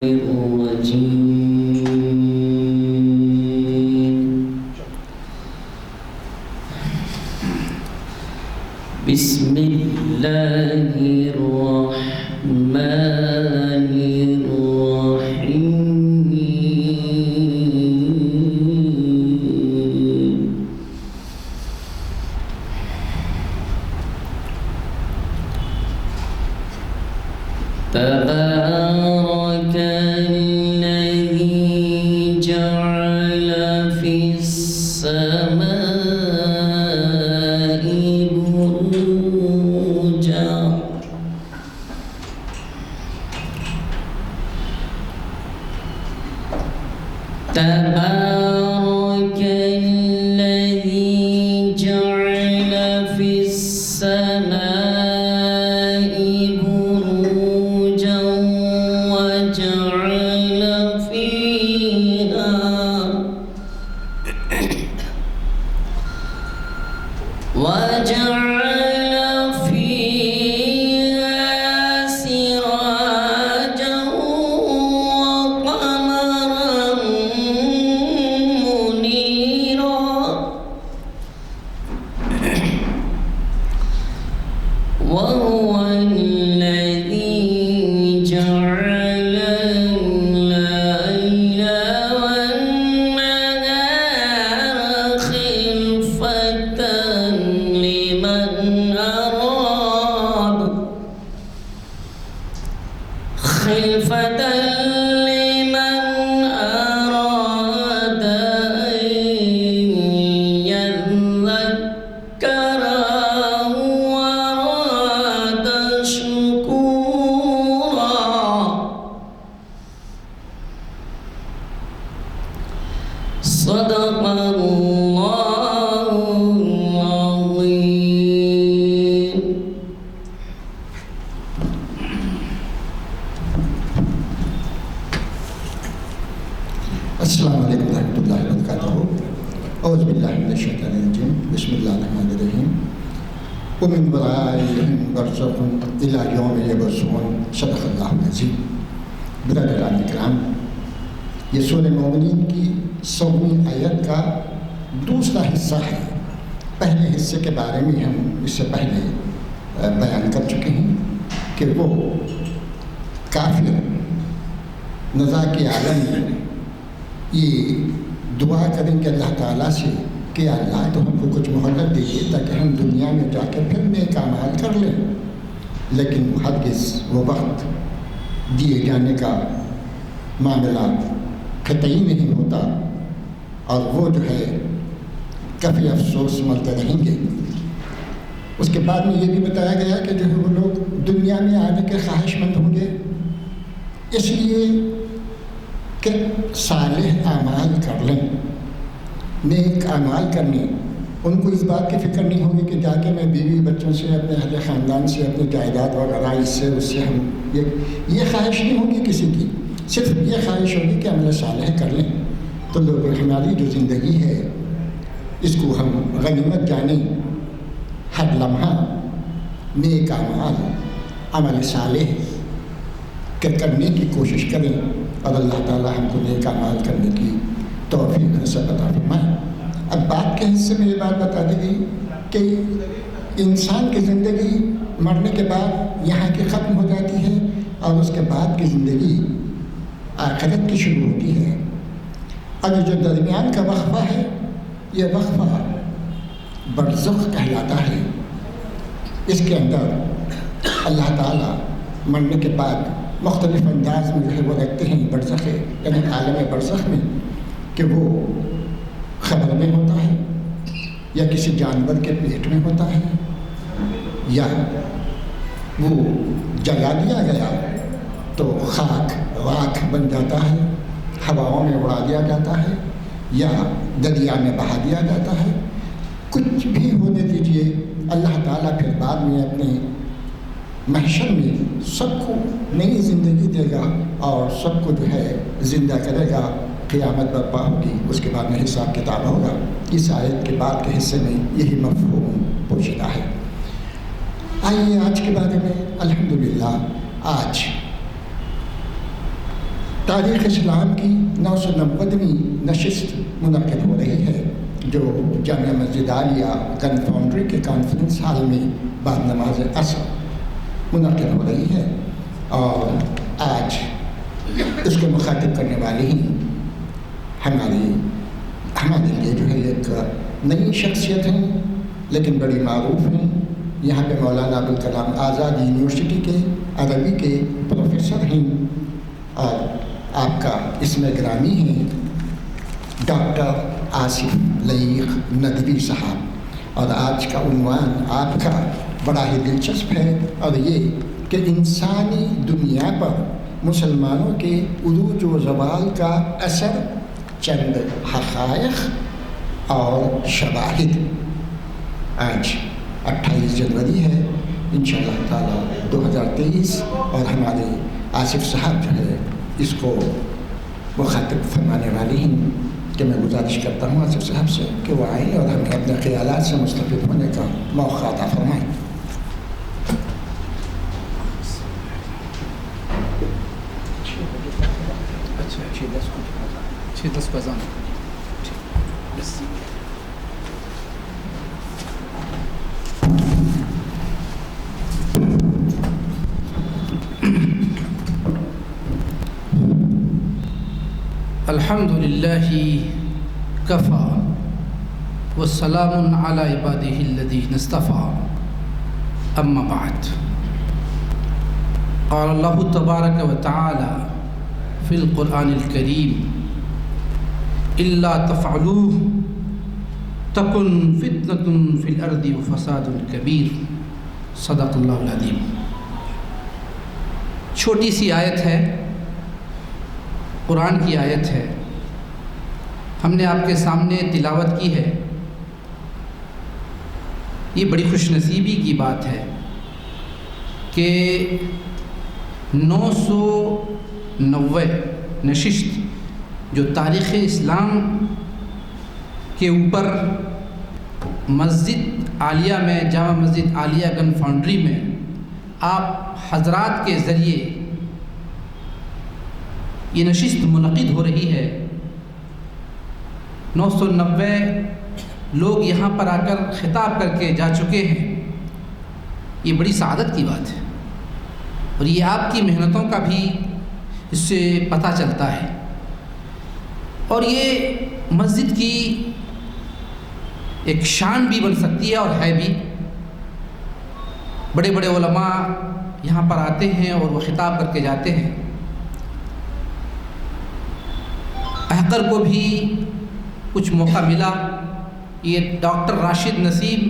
بسم الله الرحمن الرحيم تبارك الذي جعل في السماء بروجا تبارك الذي جعل في السماء بروجا وجعل فيها سراجا وقمرا منيرا وهو الذي جعل الليل والنهار خلفة لمن أراد أن يذكر أو أراد شكورا صدق الله العظيم. السلام علیکم ورحمۃ اللہ وبرکاتہ. اعوذ باللہ من الشیطان الرجیم. بسم اللہ الرحمن الرحیم. ومن ورائہم برزخ الی یوم یبعثون. صدق اللہ العظیم. برادران کرام، یہ سورہ مومنین کی 100ویں آیت کا دوسرا حصہ ہے. پہلے حصے کے بارے میں ہم اس سے پہلے بیان کر چکے ہیں کہ وہ کافر نزا کے عالم میں یہ دعا کریں کہ اللہ تعالیٰ سے کہ اللہ تو ہم کو کچھ مہلت دیجیے تاکہ ہم دنیا میں جا کے پھر نیک اعمال کر لیں، لیکن ہرگز وہ وقت دیے جانے کا معاملہ قطعی نہیں ہوتا اور وہ جو ہے کافی افسوس ملتے رہیں گے. اس کے بعد میں یہ بھی بتایا گیا کہ جو ہے وہ لوگ دنیا میں آنے کے خواہش مند ہوں گے، اس لیے کہ صالح اعمال کر لیں، نیک اعمال کرنے. ان کو اس بات کی فکر نہیں ہوگی کہ جا کے میں بیوی بچوں سے، اپنے اہل خاندان سے، اپنی جائیداد وغیرہ اس سے ہم یہ خواہش نہیں ہوگی کسی کی. صرف یہ خواہش ہوگی کہ عمل صالح کر لیں. تو لوگ ہماری جو زندگی ہے اس کو ہم غنیمت جانیں، ہر لمحہ نیک اعمال، عمل صالح کرنے کی کوشش کریں اور اللہ تعالیٰ ہم کو نیک اعمال کرنے کی توفیق نصیب عطا فرمائے. اب بات کے حصے میں یہ بات بتا دی گئی کہ انسان کی زندگی مرنے کے بعد یہاں کی ختم ہو جاتی ہے اور اس کے بعد کی زندگی آخرت کی شروع ہوتی ہے. اب جو درمیان کا وقفہ ہے یہ وقفہ برزخ کہلاتا ہے. اس کے اندر اللہ تعالیٰ مرنے کے بعد مختلف انداز میں جو ہے وہ رکھتے ہیں برزخ، یعنی عالم برزخ میں، کہ وہ قبر میں ہوتا ہے یا کسی جانور کے پیٹ میں ہوتا ہے یا وہ جلا دیا گیا تو خاک راکھ بن جاتا ہے، ہواؤں میں اڑا دیا جاتا ہے یا دریا میں بہا دیا جاتا ہے. کچھ بھی ہونے دیجیے، اللہ تعالیٰ پھر بعد میں اپنے محشر میں سب کو نئی زندگی دے گا اور سب کو جو ہے زندہ کرے گا. قیامت برپا ہوگی، اس کے بعد میں حساب کتاب ہوگا. اس آیت کے بعد کے حصے میں یہی مفہوم پوشیدہ ہے. آئیے آج کے بارے میں. الحمدللہ آج تاریخ اسلام کی 990ویں نشست منعقد ہو رہی ہے جو جامعہ مسجد عالیہ گن فاؤنڈری کے کانفرنس ہال میں بعد نماز عصر منعقد ہو رہی ہے، اور آج اس کو مخاطب کرنے والے ہی ہمارے لیے جو ہے ایک نئی شخصیت ہیں لیکن بڑی معروف ہیں۔ یہاں پہ مولانا ابوالکلام آزاد یونیورسٹی کے عربی کے پروفیسر ہیں، اور آپ کا اسم گرامی ہیں ڈاکٹر آصف لعیق ندوی صاحب، اور آج کا عنوان آپ کا بڑا ہی دلچسپ ہے، اور یہ کہ انسانی دنیا پر مسلمانوں کے عروج و زوال کا اثر، چند حقائق اور شواہد۔ آج 28 جنوری ہے انشاءاللہ تعالی 2023، اور ہمارے آصف صاحب جو ہے اس کو مخاطب فرمانے والے ہیں کہ میں گزارش کرتا ہوں آصف صاحب سے کہ وہ آئیں اور ہمیں اپنے خیالات سے مستفید ہونے کا موقع عطا فرمائیں۔ الحمد للہ کفا والسلام علی عباده الذین اصطفى اما بعد، قال اللہ تبارک و تعالی فی القرآن الکریم الا تفعلوه تکن فتنة فی الارض وفساد کبیر، صدق اللہ العظیم۔ چھوٹی سی آیت ہے، قرآن کی آیت ہے، ہم نے آپ کے سامنے تلاوت کی ہے۔ یہ بڑی خوش نصیبی کی بات ہے کہ 990 نشست جو تاریخ اسلام کے اوپر مسجد عالیہ میں، جامع مسجد عالیہ گن فاؤنڈری میں آپ حضرات کے ذریعے یہ نشست منعقد ہو رہی ہے۔ 990 لوگ یہاں پر آ کر خطاب کر کے جا چکے ہیں، یہ بڑی سعادت کی بات ہے، اور یہ آپ کی محنتوں کا بھی اس سے پتہ چلتا ہے، اور یہ مسجد کی ایک شان بھی بن سکتی ہے اور ہے بھی۔ بڑے بڑے علماء یہاں پر آتے ہیں اور وہ خطاب کر کے جاتے ہیں۔ احقر کو بھی کچھ موقع ملا، یہ ڈاکٹر راشد نسیم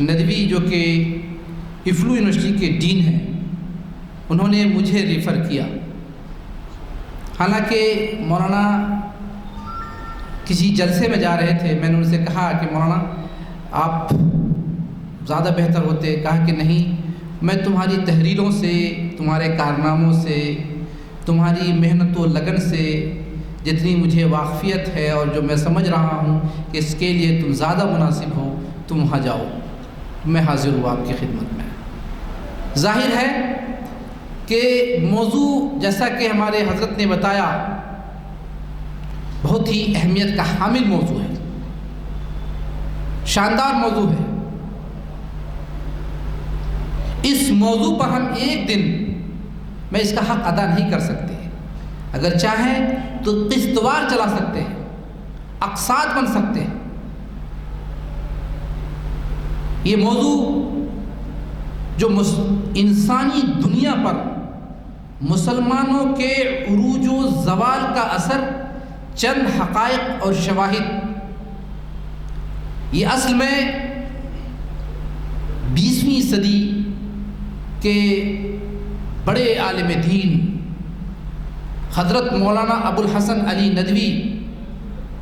ندوی جو کہ افلو یونیورسٹی کے ڈین ہیں، انہوں نے مجھے ریفر کیا۔ حالانکہ مولانا کسی جلسے میں جا رہے تھے، میں نے ان سے کہا کہ مولانا آپ زیادہ بہتر ہوتے، کہا کہ نہیں، میں تمہاری تحریروں سے، تمہارے کارناموں سے، تمہاری محنت و لگن سے جتنی مجھے واقفیت ہے اور جو میں سمجھ رہا ہوں کہ اس کے لیے تم زیادہ مناسب ہو، تم وہاں جاؤ، میں حاضر ہوں آپ کی خدمت میں۔ ظاہر ہے کہ موضوع جیسا کہ ہمارے حضرت نے بتایا بہت ہی اہمیت کا حامل موضوع ہے، شاندار موضوع ہے۔ اس موضوع پر ہم ایک دن میں اس کا حق ادا نہیں کر سکتے، اگر چاہیں تو قسطوار چلا سکتے ہیں، اقساط بن سکتے ہیں۔ یہ موضوع جو انسانی دنیا پر مسلمانوں کے عروج و زوال کا اثر، چند حقائق اور شواہد، یہ اصل میں 20ویں صدی کے بڑے عالم دین حضرت مولانا ابوالحسن علی ندوی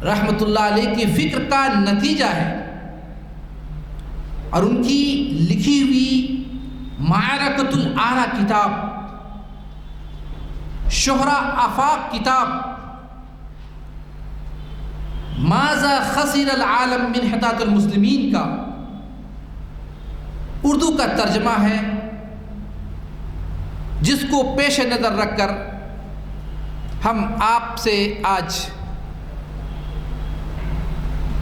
رحمۃ اللہ علیہ کی فکر کا نتیجہ ہے، اور ان کی لکھی ہوئی معرکۃ الآراء کتاب، شہرا آفاق کتاب، ماذا خسر العالم من حطاط المسلمین کا اردو کا ترجمہ ہے، جس کو پیش نظر رکھ کر ہم آپ سے آج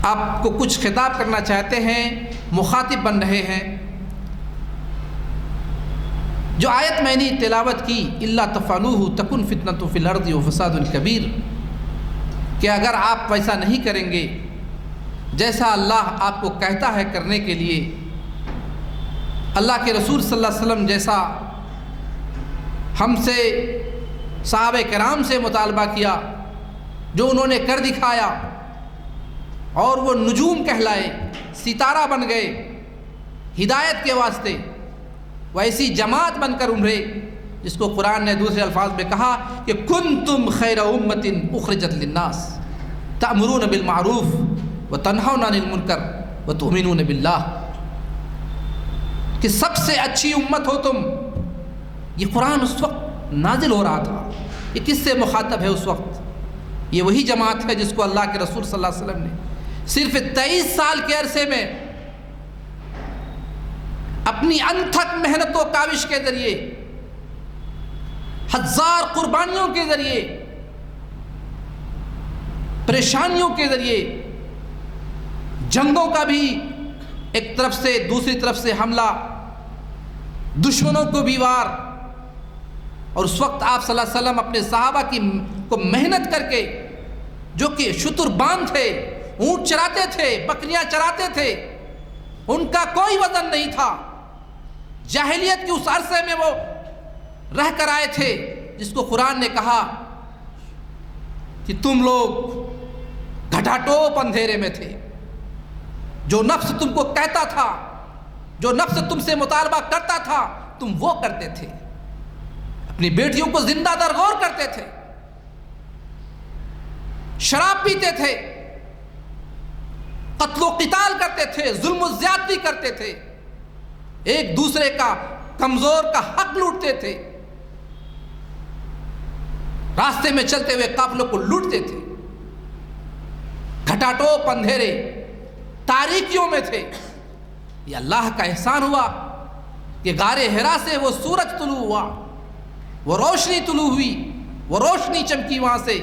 آپ کو کچھ خطاب کرنا چاہتے ہیں، مخاطب بن رہے ہیں۔ جو آیت میں نے تلاوت کی الا تفعلوہ تکن فتنۃ فی الارض وفساد کبیر، کہ اگر آپ ویسا نہیں کریں گے جیسا اللہ آپ کو کہتا ہے کرنے کے لیے، اللہ کے رسول صلی اللہ علیہ وسلم جیسا ہم سے صحابہ کرام سے مطالبہ کیا، جو انہوں نے کر دکھایا اور وہ نجوم کہلائے، ستارہ بن گئے ہدایت کے واسطے، ویسی جماعت بن کر ابھرے جس کو قرآن نے دوسرے الفاظ میں کہا کہ کنتم خیر امۃ اخرجت للناس تأمرون بالمعروف وتنہون عن المنکر وتؤمنون باللہ، کہ سب سے اچھی امت ہو تم۔ یہ قرآن اس وقت نازل ہو رہا تھا، یہ کس سے مخاطب ہے اس وقت؟ یہ وہی جماعت ہے جس کو اللہ کے رسول صلی اللہ علیہ وسلم نے صرف 23 سال کے عرصے میں اپنی انتھک محنت و کاوش کے ذریعے، ہزار قربانیوں کے ذریعے، پریشانیوں کے ذریعے، جنگوں کا بھی ایک طرف سے دوسری طرف سے حملہ، دشمنوں کو بھی وار، اور اس وقت آپ صلی اللہ علیہ وسلم اپنے صحابہ کو محنت کر کے، جو کہ شتربان تھے، اونٹ چراتے تھے، بکریاں چراتے تھے، ان کا کوئی وزن نہیں تھا، جاہلیت کے اس عرصے میں وہ رہ کر آئے تھے جس کو قرآن نے کہا کہ تم لوگ گھٹاٹوپ اندھیرے میں تھے، جو نفس تم کو کہتا تھا، جو نفس تم سے مطالبہ کرتا تھا، تم وہ کرتے تھے، اپنی بیٹیوں کو زندہ درگور کرتے تھے، شراب پیتے تھے، قتل و قتال کرتے تھے، ظلم و زیادتی کرتے تھے، ایک دوسرے کا کمزور کا حق لوٹتے تھے، راستے میں چلتے ہوئے قافلوں کو لوٹتے تھے، گھٹاٹوپ اندھیرے تاریکیوں میں تھے۔ یہ اللہ کا احسان ہوا کہ غار حرا سے وہ سورج طلوع ہوا، وہ روشنی طلوع ہوئی، وہ روشنی چمکی وہاں سے،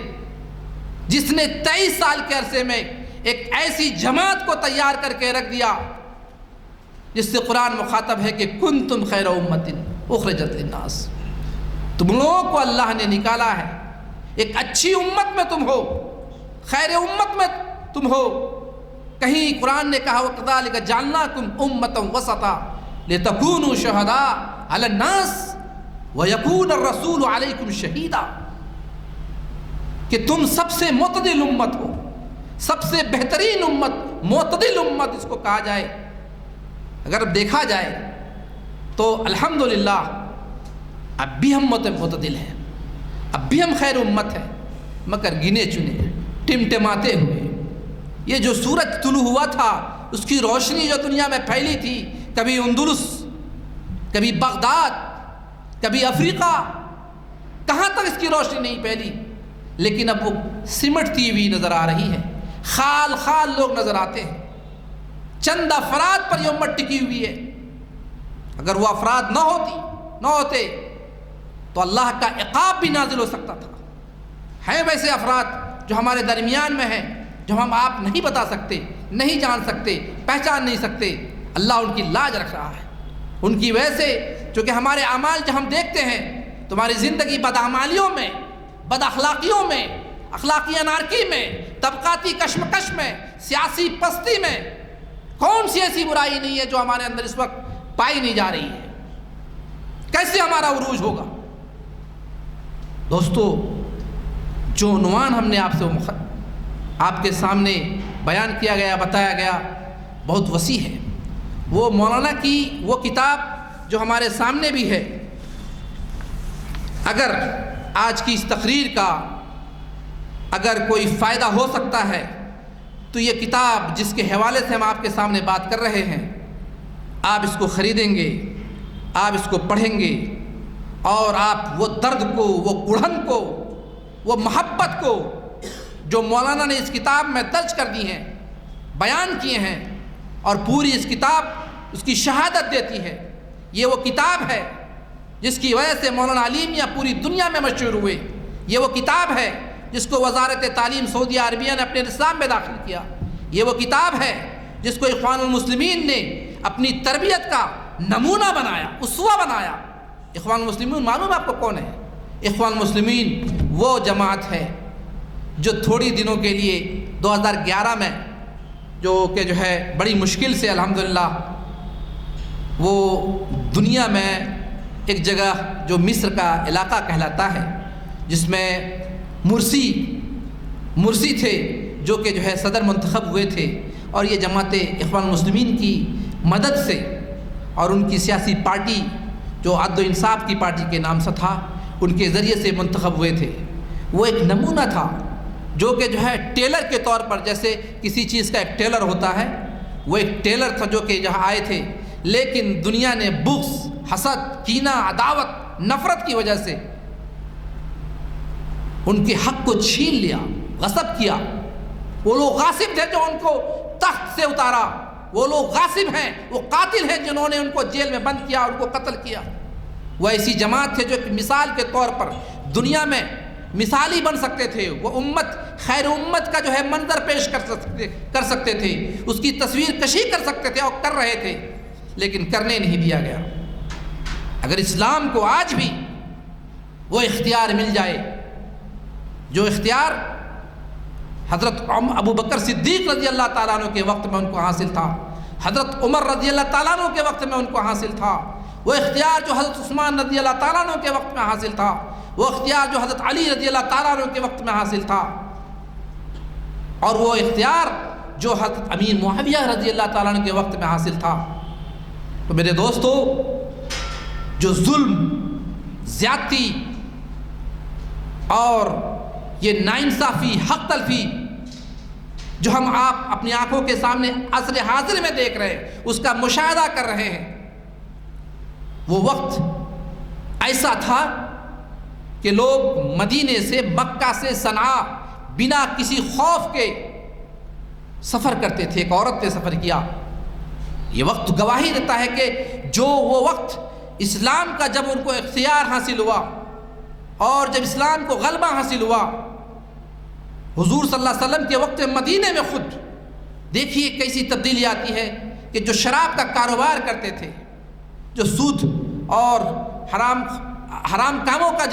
جس نے 23 سال کے عرصے میں ایک ایسی جماعت کو تیار کر کے رکھ دیا جس سے قرآن مخاطب ہے کہ کنتم خیر امۃ اخرجت للناس، تم لوگوں کو اللہ نے نکالا ہے، ایک اچھی امت میں تم ہو، خیر امت میں تم ہو۔ کہیں قرآن نے کہا وَكَذَلِكَ جَعَلْنَاكُمْ أُمَّةً وَسَطًا لِتَكُونُوا شُهَدَاءَ عَلَى النَّاسِ وَيَكُونَ الرَّسُولُ عَلَيْكُمْ شَهِيدًا، کہ تم سب سے معتدل امت ہو، سب سے بہترین امت، معتدل امت اس کو کہا جائے۔ اگر اب دیکھا جائے تو الحمدللہ اب بھی ہم معتدل ہیں، اب بھی ہم خیر امت ہیں، مگر گنے چنے ٹمٹماتے ہوئے۔ یہ جو سورج طلوع ہوا تھا، اس کی روشنی جو دنیا میں پھیلی تھی، کبھی اندلس، کبھی بغداد، کبھی افریقہ، کہاں تک اس کی روشنی نہیں پھیلی، لیکن اب وہ سمٹتی ہوئی نظر آ رہی ہے، خال خال لوگ نظر آتے ہیں، چند افراد پر یہ امت ٹکی ہوئی ہے۔ اگر وہ افراد نہ ہوتے تو اللہ کا عقاب بھی نازل ہو سکتا تھا۔ ہیں ویسے افراد جو ہمارے درمیان میں ہیں، جو ہم آپ نہیں بتا سکتے، نہیں جان سکتے، پہچان نہیں سکتے، اللہ ان کی لاج رکھ رہا ہے۔ ان کی وجہ سے چونکہ ہمارے اعمال جو ہم دیکھتے ہیں، تمہاری زندگی بدعمالیوں میں، بد اخلاقیوں میں، اخلاقی انارکی میں، طبقاتی کشمکش میں، سیاسی پستی میں، کون سی ایسی برائی نہیں ہے جو ہمارے اندر اس وقت پائی نہیں جا رہی ہے؟ کیسے ہمارا عروج ہوگا؟ دوستو، جو عنوان ہم نے آپ کے سامنے بیان کیا گیا، بتایا گیا، بہت وسیع ہے۔ وہ مولانا کی وہ کتاب جو ہمارے سامنے بھی ہے، اگر آج کی اس تقریر کا اگر کوئی فائدہ ہو سکتا ہے تو یہ کتاب جس کے حوالے سے ہم آپ کے سامنے بات کر رہے ہیں، آپ اس کو خریدیں گے، آپ اس کو پڑھیں گے، اور آپ وہ درد کو، وہ گڑھن کو، وہ محبت کو جو مولانا نے اس کتاب میں درج کر دی ہیں، بیان کیے ہیں، اور پوری اس کتاب اس کی شہادت دیتی ہے۔ یہ وہ کتاب ہے جس کی وجہ سے مولانا علی میاں پوری دنیا میں مشہور ہوئے یہ وہ کتاب ہے جس کو وزارت تعلیم سعودیہ عربیہ نے اپنے نظام میں داخل کیا. یہ وہ کتاب ہے جس کو اخوان المسلمین نے اپنی تربیت کا نمونہ بنایا، اسوہ بنایا. اخوان المسلمین معلوم آپ کو کون ہے؟ اخوان المسلمین وہ جماعت ہے جو تھوڑی دنوں کے لیے 2011 میں جو ہے بڑی مشکل سے الحمدللہ وہ دنیا میں ایک جگہ جو مصر کا علاقہ کہلاتا ہے، جس میں مرسی تھے جو کہ صدر منتخب ہوئے تھے، اور یہ جماعت اخوان المسلمین کی مدد سے اور ان کی سیاسی پارٹی جو عدل و انصاف کی پارٹی کے نام سے تھا، ان کے ذریعے سے منتخب ہوئے تھے. وہ ایک نمونہ تھا جو کہ ٹیلر کے طور پر، جیسے کسی چیز کا ایک ٹیلر ہوتا ہے، وہ ایک ٹیلر تھا جو کہ جہاں آئے تھے، لیکن دنیا نے بغض، حسد، کینہ، عداوت، نفرت کی وجہ سے ان کے حق کو چھین لیا، غصب کیا. وہ لوگ غاصب تھے جو ان کو تخت سے اتارا، وہ لوگ غاصب ہیں، وہ قاتل ہیں جنہوں نے ان کو جیل میں بند کیا اور ان کو قتل کیا. وہ ایسی جماعت تھے جو ایک مثال کے طور پر دنیا میں مثالی بن سکتے تھے. وہ امت، خیر امت کا منظر پیش کر سکتے تھے، اس کی تصویر کشی کر سکتے تھے، اور کر رہے تھے، لیکن کرنے نہیں دیا گیا. اگر اسلام کو آج بھی وہ اختیار مل جائے جو اختیار حضرت ابو بکر صدیق رضی اللہ تعالیٰ عنہ کے وقت میں ان کو حاصل تھا، حضرت عمر رضی اللہ تعالیٰ عنہ کے وقت میں ان کو حاصل تھا، وہ اختیار جو حضرت عثمان رضی اللہ تعالیٰ عنہ کے وقت میں حاصل تھا، وہ اختیار جو حضرت علی رضی اللہ تعالیٰ عنہ کے وقت میں حاصل تھا، اور وہ اختیار جو حضرت امیر معاویہ رضی اللہ تعالیٰ عنہ کے وقت میں حاصل تھا. تو میرے دوستو، جو ظلم، زیادتی اور یہ ناانصافی، حق تلفی جو ہم آپ اپنی آنکھوں کے سامنے عصر حاضر میں دیکھ رہے ہیں، اس کا مشاہدہ کر رہے ہیں، وہ وقت ایسا تھا کہ لوگ مدینے سے، مکہ سے صنعاء بنا کسی خوف کے سفر کرتے تھے. ایک عورت نے سفر کیا. یہ وقت گواہی دیتا ہے کہ جو وہ وقت اسلام کا جب ان کو اختیار حاصل ہوا اور جب اسلام کو غلبہ حاصل ہوا، حضور صلی اللہ علیہ وسلم کے وقت مدینے میں خود دیکھیے کیسی تبدیلی آتی ہے کہ جو شراب کا کاروبار کرتے تھے، جو سود اور حرام کاموں کا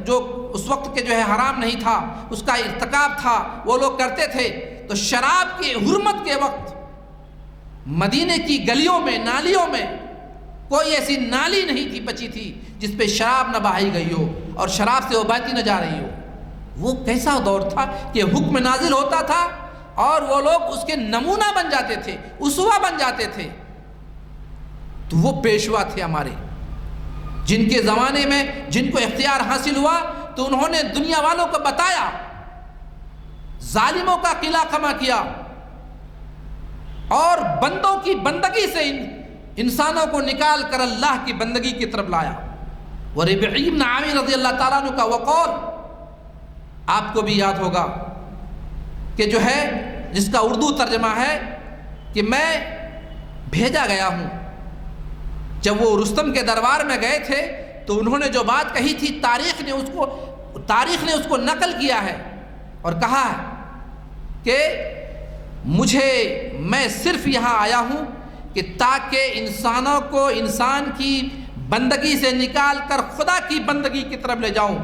جو اس وقت کے حرام نہیں تھا، اس کا ارتکاب تھا، وہ لوگ کرتے تھے. تو شراب کی حرمت کے وقت مدینے کی گلیوں میں، نالیوں میں کوئی ایسی نالی نہیں تھی بچی تھی جس پہ شراب نہ بہائی گئی ہو اور شراب سے وہ بہتی نہ جا رہی ہو. وہ کیسا دور تھا کہ حکم نازل ہوتا تھا اور وہ لوگ اس کے نمونہ بن جاتے تھے، اسوہ بن جاتے تھے. تو وہ پیشوا تھے ہمارے، جن کے زمانے میں جن کو اختیار حاصل ہوا تو انہوں نے دنیا والوں کو بتایا، ظالموں کا قلعہ خما کیا اور بندوں کی بندگی سے انسانوں کو نکال کر اللہ کی بندگی کی طرف لایا. وربعی بن عامر رضی اللہ تعالیٰ عنہ کا وہ قول آپ کو بھی یاد ہوگا کہ جس کا اردو ترجمہ ہے کہ میں بھیجا گیا ہوں. جب وہ رستم کے دربار میں گئے تھے تو انہوں نے جو بات کہی تھی، تاریخ نے اس کو نقل کیا ہے اور کہا ہے کہ میں صرف یہاں آیا ہوں کہ تاکہ انسانوں کو انسان کی بندگی سے نکال کر خدا کی بندگی کی طرف لے جاؤں،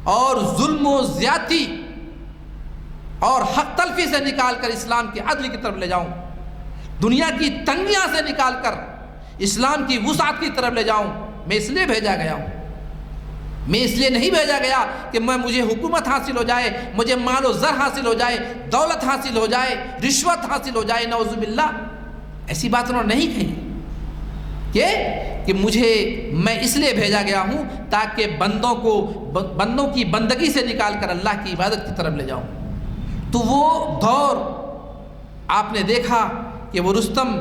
اور ظلم و زیادتی اور حق تلفی سے نکال کر اسلام کی عدل کی طرف لے جاؤں، دنیا کی تنگیاں سے نکال کر اسلام کی وسعت کی طرف لے جاؤں. میں اس لیے بھیجا گیا ہوں. میں اس لیے نہیں بھیجا گیا کہ مجھے حکومت حاصل ہو جائے، مجھے مال و زر حاصل ہو جائے، دولت حاصل ہو جائے، رشوت حاصل ہو جائے، نعوذ باللہ. ایسی بات انہوں نے نہیں کہی کہ میں اس لیے بھیجا گیا ہوں تاکہ بندوں کی بندگی سے نکال کر اللہ کی عبادت کی طرف لے جاؤں. تو وہ دور آپ نے دیکھا کہ وہ رستم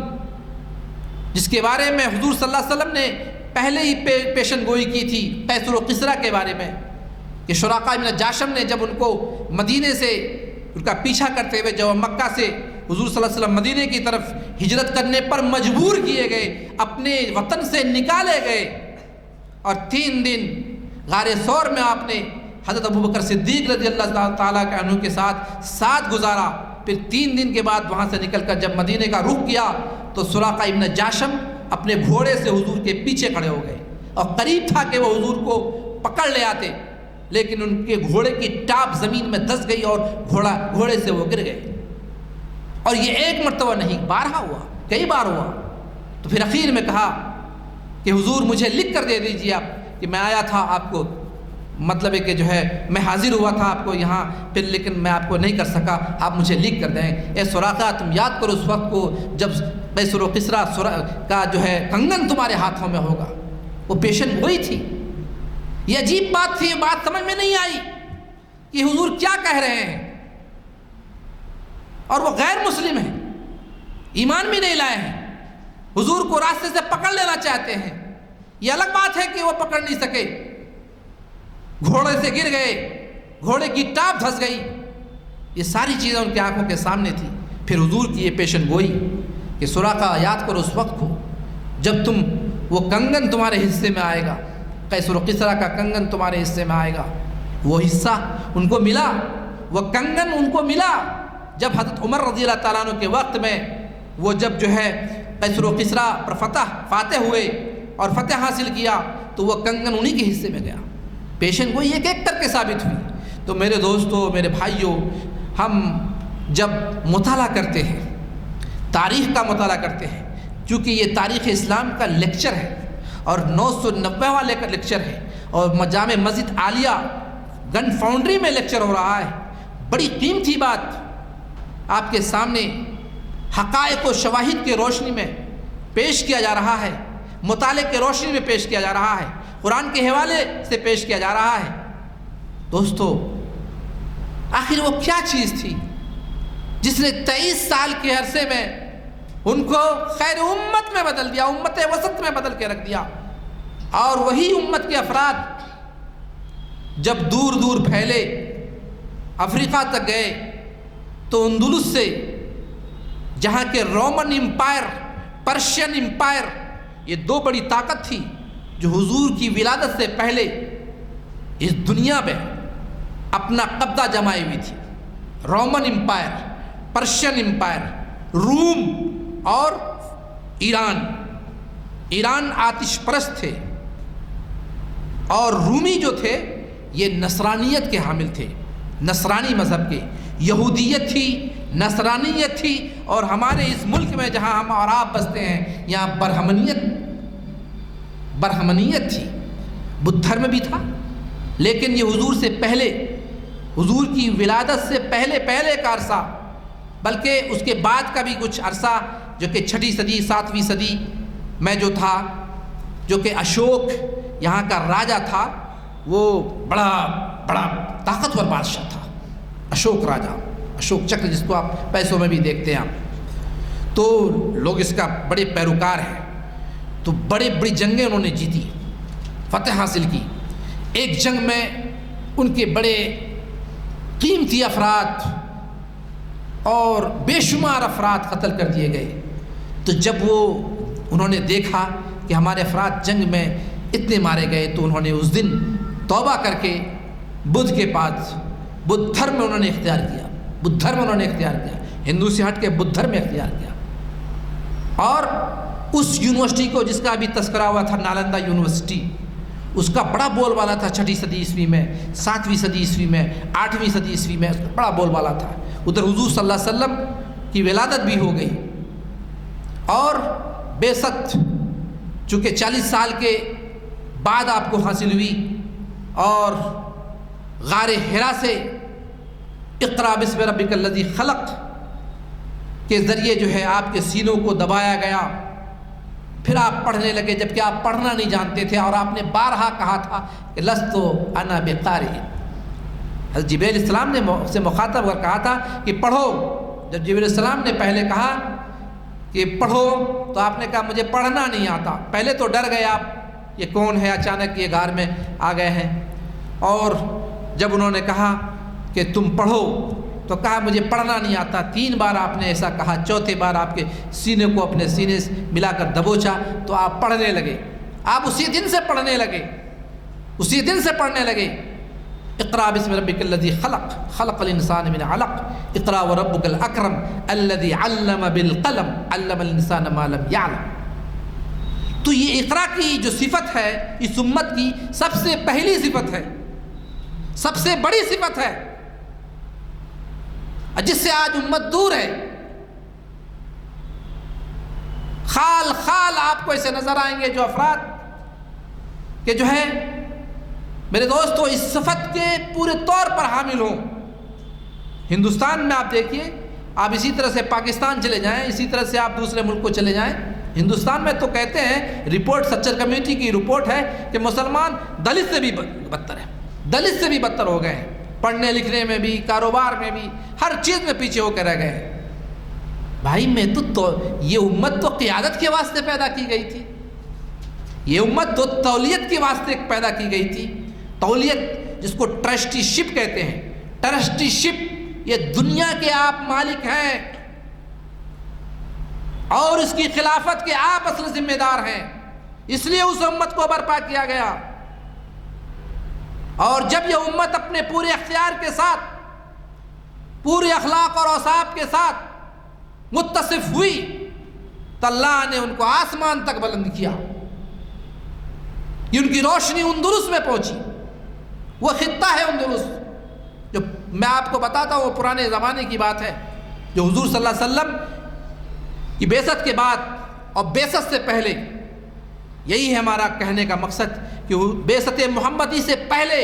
جس کے بارے میں حضور صلی اللہ علیہ وسلم نے پہلے ہی پیشن گوئی کی تھی قیصر و کسریٰ کے بارے میں، کہ شراقہ بن جاشم نے جب ان کو مدینے سے ان کا پیچھا کرتے ہوئے جب مکہ سے حضور صلی اللہ علیہ وسلم مدینے کی طرف ہجرت کرنے پر مجبور کیے گئے، اپنے وطن سے نکالے گئے، اور 3 دن غار ثور میں آپ نے حضرت ابوبکر صدیق رضی اللہ تعالیٰ عنہ کے ساتھ گزارا. پھر 3 دن کے بعد وہاں سے نکل کر جب مدینے کا رخ کیا تو سراقہ ابن جاشم اپنے گھوڑے سے حضور کے پیچھے کھڑے ہو گئے اور قریب تھا کہ وہ حضور کو پکڑ لے آتے، لیکن ان کے گھوڑے کی ٹاپ زمین میں دھس گئی اور گھوڑے سے وہ گر گئے. اور یہ ایک مرتبہ نہیں، بارہا ہوا، کئی بار ہوا. تو پھر اخیر میں کہا کہ حضور مجھے لکھ کر دے دیجیے آپ کہ میں آیا تھا آپ کو، مطلب ہے کہ جو ہے میں حاضر ہوا تھا آپ کو یہاں، پھر لیکن میں آپ کو نہیں کر سکا، آپ مجھے لکھ کر دیں. اے سراقہ تم یاد کرو اس وقت کو جب قیصر و کسریٰ کا جو ہے کنگن تمہارے ہاتھوں میں ہوگا. وہ پیشن گوئی تھی. یہ عجیب بات تھی، یہ بات سمجھ میں نہیں آئی کہ حضور کیا کہہ رہے ہیں. اور وہ غیر مسلم ہیں، ایمان بھی نہیں لائے ہیں، حضور کو راستے سے پکڑ لینا چاہتے ہیں. یہ الگ بات ہے کہ وہ پکڑ نہیں سکے، گھوڑے سے گر گئے، گھوڑے کی ٹاپ دھس گئی. یہ ساری چیزیں ان کی آنکھوں کے سامنے تھی. پھر حضور کی یہ پیشن گوئی کہ سراقہ یاد کرو اس وقت کو جب وہ کنگن تمہارے حصے میں آئے گا، قیصر و کسریٰ کا کنگن تمہارے حصے میں آئے گا. وہ حصہ ان کو ملا، وہ کنگن ان کو ملا جب حضرت عمر رضی اللہ تعالیٰ عنہ کے وقت میں وہ جب جو ہے قیصر و کسریٰ پر فاتح ہوئے اور فتح حاصل کیا تو وہ کنگن انہی کے حصے میں گیا. پیشن گوئی ایک ایک کر کے ثابت ہوئی. تو میرے دوستو، میرے بھائیوں، ہم جب مطالعہ کرتے ہیں، تاریخ کا مطالعہ کرتے ہیں، چونکہ یہ تاریخ اسلام کا لیکچر ہے اور 990واں لیکچر ہے اور جامع مسجد عالیہ گن فاؤنڈری میں لیکچر ہو رہا ہے. بڑی قیمتی بات آپ کے سامنے حقائق و شواہد کی روشنی میں پیش کیا جا رہا ہے، مطالعے کی روشنی میں پیش کیا جا رہا ہے، قرآن کے حوالے سے پیش کیا جا رہا ہے. دوستو، آخر وہ کیا چیز تھی جس نے 23 سال کے عرصے میں ان کو خیر امت میں بدل دیا، امت وسط میں بدل کے رکھ دیا. اور وہی امت کے افراد جب دور دور پھیلے افریقہ تک گئے تو اندلس سے، جہاں کے رومن امپائر، پرشین امپائر، یہ 2 بڑی طاقت تھی جو حضور کی ولادت سے پہلے اس دنیا میں اپنا قبضہ جمائے ہوئی تھی. رومن امپائر، پرشین امپائر، روم اور ایران. ایران آتش پرست تھے اور رومی جو تھے یہ نصرانیت کے حامل تھے، نصرانی مذہب کے. یہودیت تھی، نصرانیت تھی، اور ہمارے اس ملک میں جہاں ہم اور آپ بستے ہیں یہاں برہمنیت تھی. بدھ دھرم بھی تھا، لیکن یہ حضور سے پہلے، حضور کی ولادت سے پہلے کا عرصہ، بلکہ اس کے بعد کا بھی کچھ عرصہ جو کہ 6 صدی 7ویں صدی میں جو تھا، جو کہ اشوک یہاں کا راجہ تھا، وہ بڑا طاقتور بادشاہ تھا. اشوک راجہ، اشوک چکر، جس کو آپ پیسوں میں بھی دیکھتے ہیں آپ، تو لوگ اس کا بڑے پیروکار ہیں. تو بڑی جنگیں انہوں نے جیتی، فتح حاصل کی. ایک جنگ میں ان کے بڑے قیمتی افراد اور بے شمار افراد قتل کر دیے گئے. تو جب انہوں نے دیکھا کہ ہمارے افراد جنگ میں اتنے مارے گئے تو انہوں نے اس دن توبہ کر کے بدھ کے پاس، بدھ دھرم میں انہوں نے اختیار کیا. بدھ دھرم انہوں نے اختیار کیا، ہندو سے ہٹ کے بدھ دھرم میں اختیار کیا. اور اس یونیورسٹی کو، جس کا ابھی تذکرہ ہوا تھا، نالندہ یونیورسٹی، اس کا بڑا بول بالا تھا 6 صدی عیسوی میں، 7ویں صدی عیسوی میں، 8ویں صدی عیسوی میں، اس کا بڑا بول بالا تھا. ادھر حضور صلی اللہ علیہ وسلم کی ولادت بھی ہو گئی اور بعثت چونکہ 40 سال کے بعد آپ کو حاصل ہوئی، اور غار حرا سے اقرا بسم ربک الذی خلق کے ذریعے جو ہے آپ کے سینوں کو دبایا گیا. پھر آپ پڑھنے لگے، جبکہ آپ پڑھنا نہیں جانتے تھے، اور آپ نے بارہا کہا تھا کہ لست انا بقارئ. حضرت جبریل علیہ السلام نے سے مخاطب کر کہا تھا کہ پڑھو. جب جبریل علیہ السلام نے پہلے کہا کہ پڑھو تو آپ نے کہا مجھے پڑھنا نہیں آتا. پہلے تو ڈر گئے آپ، یہ کون ہے، اچانک یہ غار میں آ گئے ہیں. اور جب انہوں نے کہا کہ تم پڑھو تو کہا مجھے پڑھنا نہیں آتا. 3 بار آپ نے ایسا کہا، چوتھے بار آپ کے سینے کو اپنے سینے سے ملا کر دبوچا تو آپ پڑھنے لگے. آپ اسی دن سے پڑھنے لگے، اسی دن سے پڑھنے لگے. اقرا بسم ربک الذی خلق خلق الانسان من علق اقرا وربک الاکرم الذی علم بالقلم علم الانسان ما لم یعلم. تو یہ اقرا کی جو صفت ہے اس امت کی سب سے پہلی صفت ہے، سب سے بڑی صفت ہے، جس سے آج امت دور ہے. خال خال آپ کو ایسے نظر آئیں گے جو افراد کہ جو ہے میرے دوستو اس صفت کے پورے طور پر حامل ہوں. ہندوستان میں آپ دیکھیے، آپ اسی طرح سے پاکستان چلے جائیں، اسی طرح سے آپ دوسرے ملک کو چلے جائیں. ہندوستان میں تو کہتے ہیں، رپورٹ سچر کمیونٹی کی رپورٹ ہے کہ مسلمان دلت سے بھی بدتر ہے، دلت سے بھی بدتر ہو گئے ہیں، پڑھنے لکھنے میں بھی، کاروبار میں بھی، ہر چیز میں پیچھے ہو کے رہ گئے ہیں. بھائی میں تو یہ امت تو قیادت کے واسطے پیدا کی گئی تھی، یہ امت تو تولیت کے واسطے پیدا کی گئی تھی. تولیت جس کو ٹرسٹی شپ کہتے ہیں، ٹرسٹی شپ یہ دنیا کے آپ مالک ہیں اور اس کی خلافت کے آپ اصل ذمہ دار ہیں، اس لیے اس امت کو برپا کیا گیا. اور جب یہ امت اپنے پورے اختیار کے ساتھ، پورے اخلاق اور اوصاف کے ساتھ متصف ہوئی تو اللہ نے ان کو آسمان تک بلند کیا. ان کی روشنی اندلس میں پہنچی. وہ خطہ ہے اندلس، جو میں آپ کو بتاتا ہوں وہ پرانے زمانے کی بات ہے، جو حضور صلی اللہ علیہ وسلم کی بعثت کے بعد اور بعثت سے پہلے، یہی ہے ہمارا کہنے کا مقصد کہ بعثت محمدی سے پہلے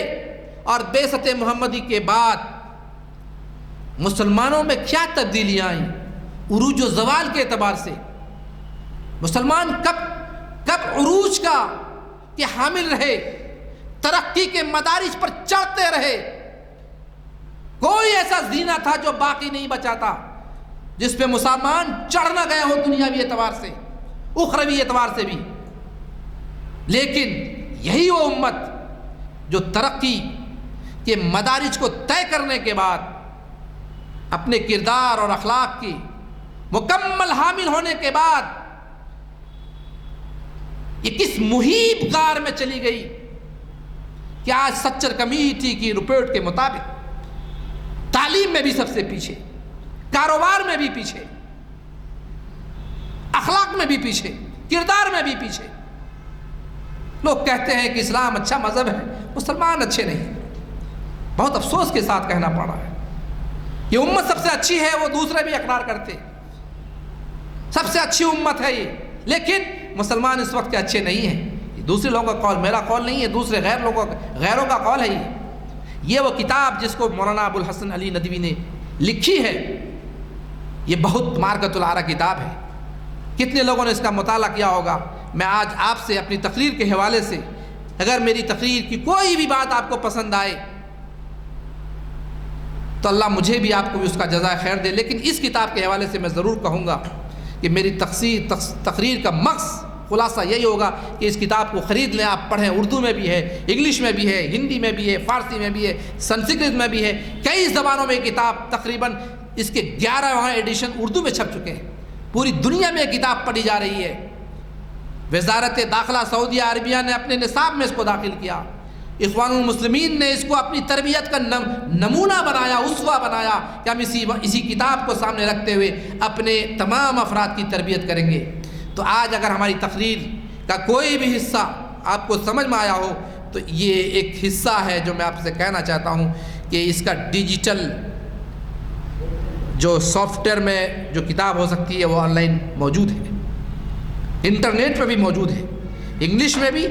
اور بعثت محمدی کے بعد مسلمانوں میں کیا تبدیلیاں آئیں. عروج و زوال کے اعتبار سے مسلمان کب عروج کا کہ حامل رہے، ترقی کے مدارج پر چڑھتے رہے. کوئی ایسا زینہ تھا جو باقی نہیں بچا تھا جس پہ مسلمان چڑھ نہ گئے ہو، دنیاوی اعتبار سے، اخروی اعتبار سے بھی. لیکن یہی وہ امت جو ترقی کے مدارج کو طے کرنے کے بعد اپنے کردار اور اخلاق کی مکمل حامل ہونے کے بعد یہ کس مہیب کار میں چلی گئی کہ آج سچر کمیٹی کی رپورٹ کے مطابق تعلیم میں بھی سب سے پیچھے، کاروبار میں بھی پیچھے، اخلاق میں بھی پیچھے، کردار میں بھی پیچھے. لوگ کہتے ہیں کہ اسلام اچھا مذہب ہے، مسلمان اچھے نہیں. بہت افسوس کے ساتھ کہنا پڑ رہا ہے یہ امت سب سے اچھی ہے، وہ دوسرے بھی اقرار کرتے سب سے اچھی امت ہے یہ، لیکن مسلمان اس وقت کے اچھے نہیں ہیں. یہ دوسرے لوگوں کا قول، میرا قول نہیں ہے، دوسرے غیروں کا قول ہے. یہ وہ کتاب جس کو مولانا ابو الحسن علی ندوی نے لکھی ہے، یہ بہت مارکۃ العرا کتاب ہے. کتنے لوگوں نے اس کا مطالعہ کیا ہوگا. میں آج آپ سے اپنی تقریر کے حوالے سے، اگر میری تقریر کی کوئی بھی بات آپ کو پسند آئے تو اللہ مجھے بھی آپ کو بھی اس کا جزائے خیر دے. لیکن اس کتاب کے حوالے سے میں ضرور کہوں گا کہ میری تقریر کا مقصد خلاصہ یہی ہوگا کہ اس کتاب کو خرید لیں، آپ پڑھیں. اردو میں بھی ہے، انگلش میں بھی ہے، ہندی میں بھی ہے، فارسی میں بھی ہے، سنسکرت میں بھی ہے، کئی زبانوں میں یہ کتاب، تقریباً اس کے 11 ایڈیشن اردو میں چھپ چکے ہیں. پوری دنیا میں یہ کتاب پڑھی جا رہی ہے. وزارت داخلہ سعودیہ عربیہ نے اپنے نصاب میں اس کو داخل کیا. اخوان المسلمین نے اس کو اپنی تربیت کا نمونہ بنایا، اسوہ بنایا کہ ہم اسی کتاب کو سامنے رکھتے ہوئے اپنے تمام افراد کی تربیت کریں گے. تو آج اگر ہماری تقریر کا کوئی بھی حصہ آپ کو سمجھ میں آیا ہو تو یہ ایک حصہ ہے جو میں آپ سے کہنا چاہتا ہوں کہ اس کا ڈیجیٹل جو سافٹ ویئر میں جو کتاب ہو سکتی ہے وہ آن لائن موجود ہے، انٹرنیٹ پہ بھی موجود ہے، انگلش میں بھی،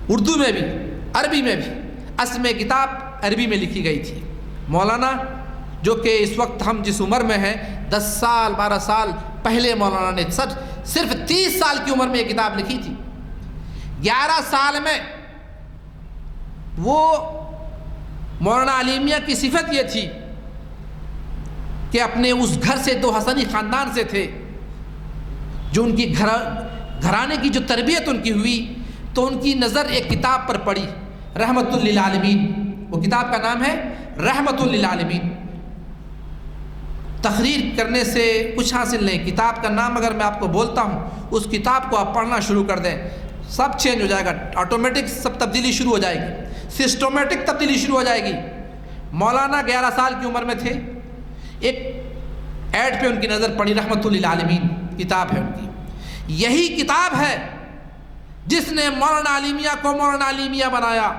اردو میں بھی، عربی میں بھی. اصل میں کتاب عربی میں لکھی گئی تھی. مولانا جو کہ اس وقت ہم جس عمر میں ہیں، 10 سال 12 سال پہلے مولانا نے صرف 30 سال کی عمر میں یہ کتاب لکھی تھی. 11 سال میں وہ مولانا علی میاں کی صفت یہ تھی کہ اپنے اس گھر سے، دو حسنی خاندان سے تھے، جو ان کی گھرانے کی جو تربیت ان کی ہوئی تو ان کی نظر ایک کتاب پر پڑی، رحمت للعالمین. وہ کتاب کا نام ہے رحمت للعالمین. تقریر کرنے سے کچھ حاصل نہیں. کتاب کا نام اگر میں آپ کو بولتا ہوں، اس کتاب کو آپ پڑھنا شروع کر دیں، سب چینج ہو جائے گا. آٹومیٹک سب تبدیلی شروع ہو جائے گی، سسٹمیٹک تبدیلی شروع ہو جائے گی. مولانا 11 سال کی عمر میں تھے، ایک ایڈ پہ ان کی نظر پڑی، رحمت للعالمین کتاب ہے ان کی، یہی کتاب ہے جس نے مولانا علی میاں کو مولانا علی میاں بنایا،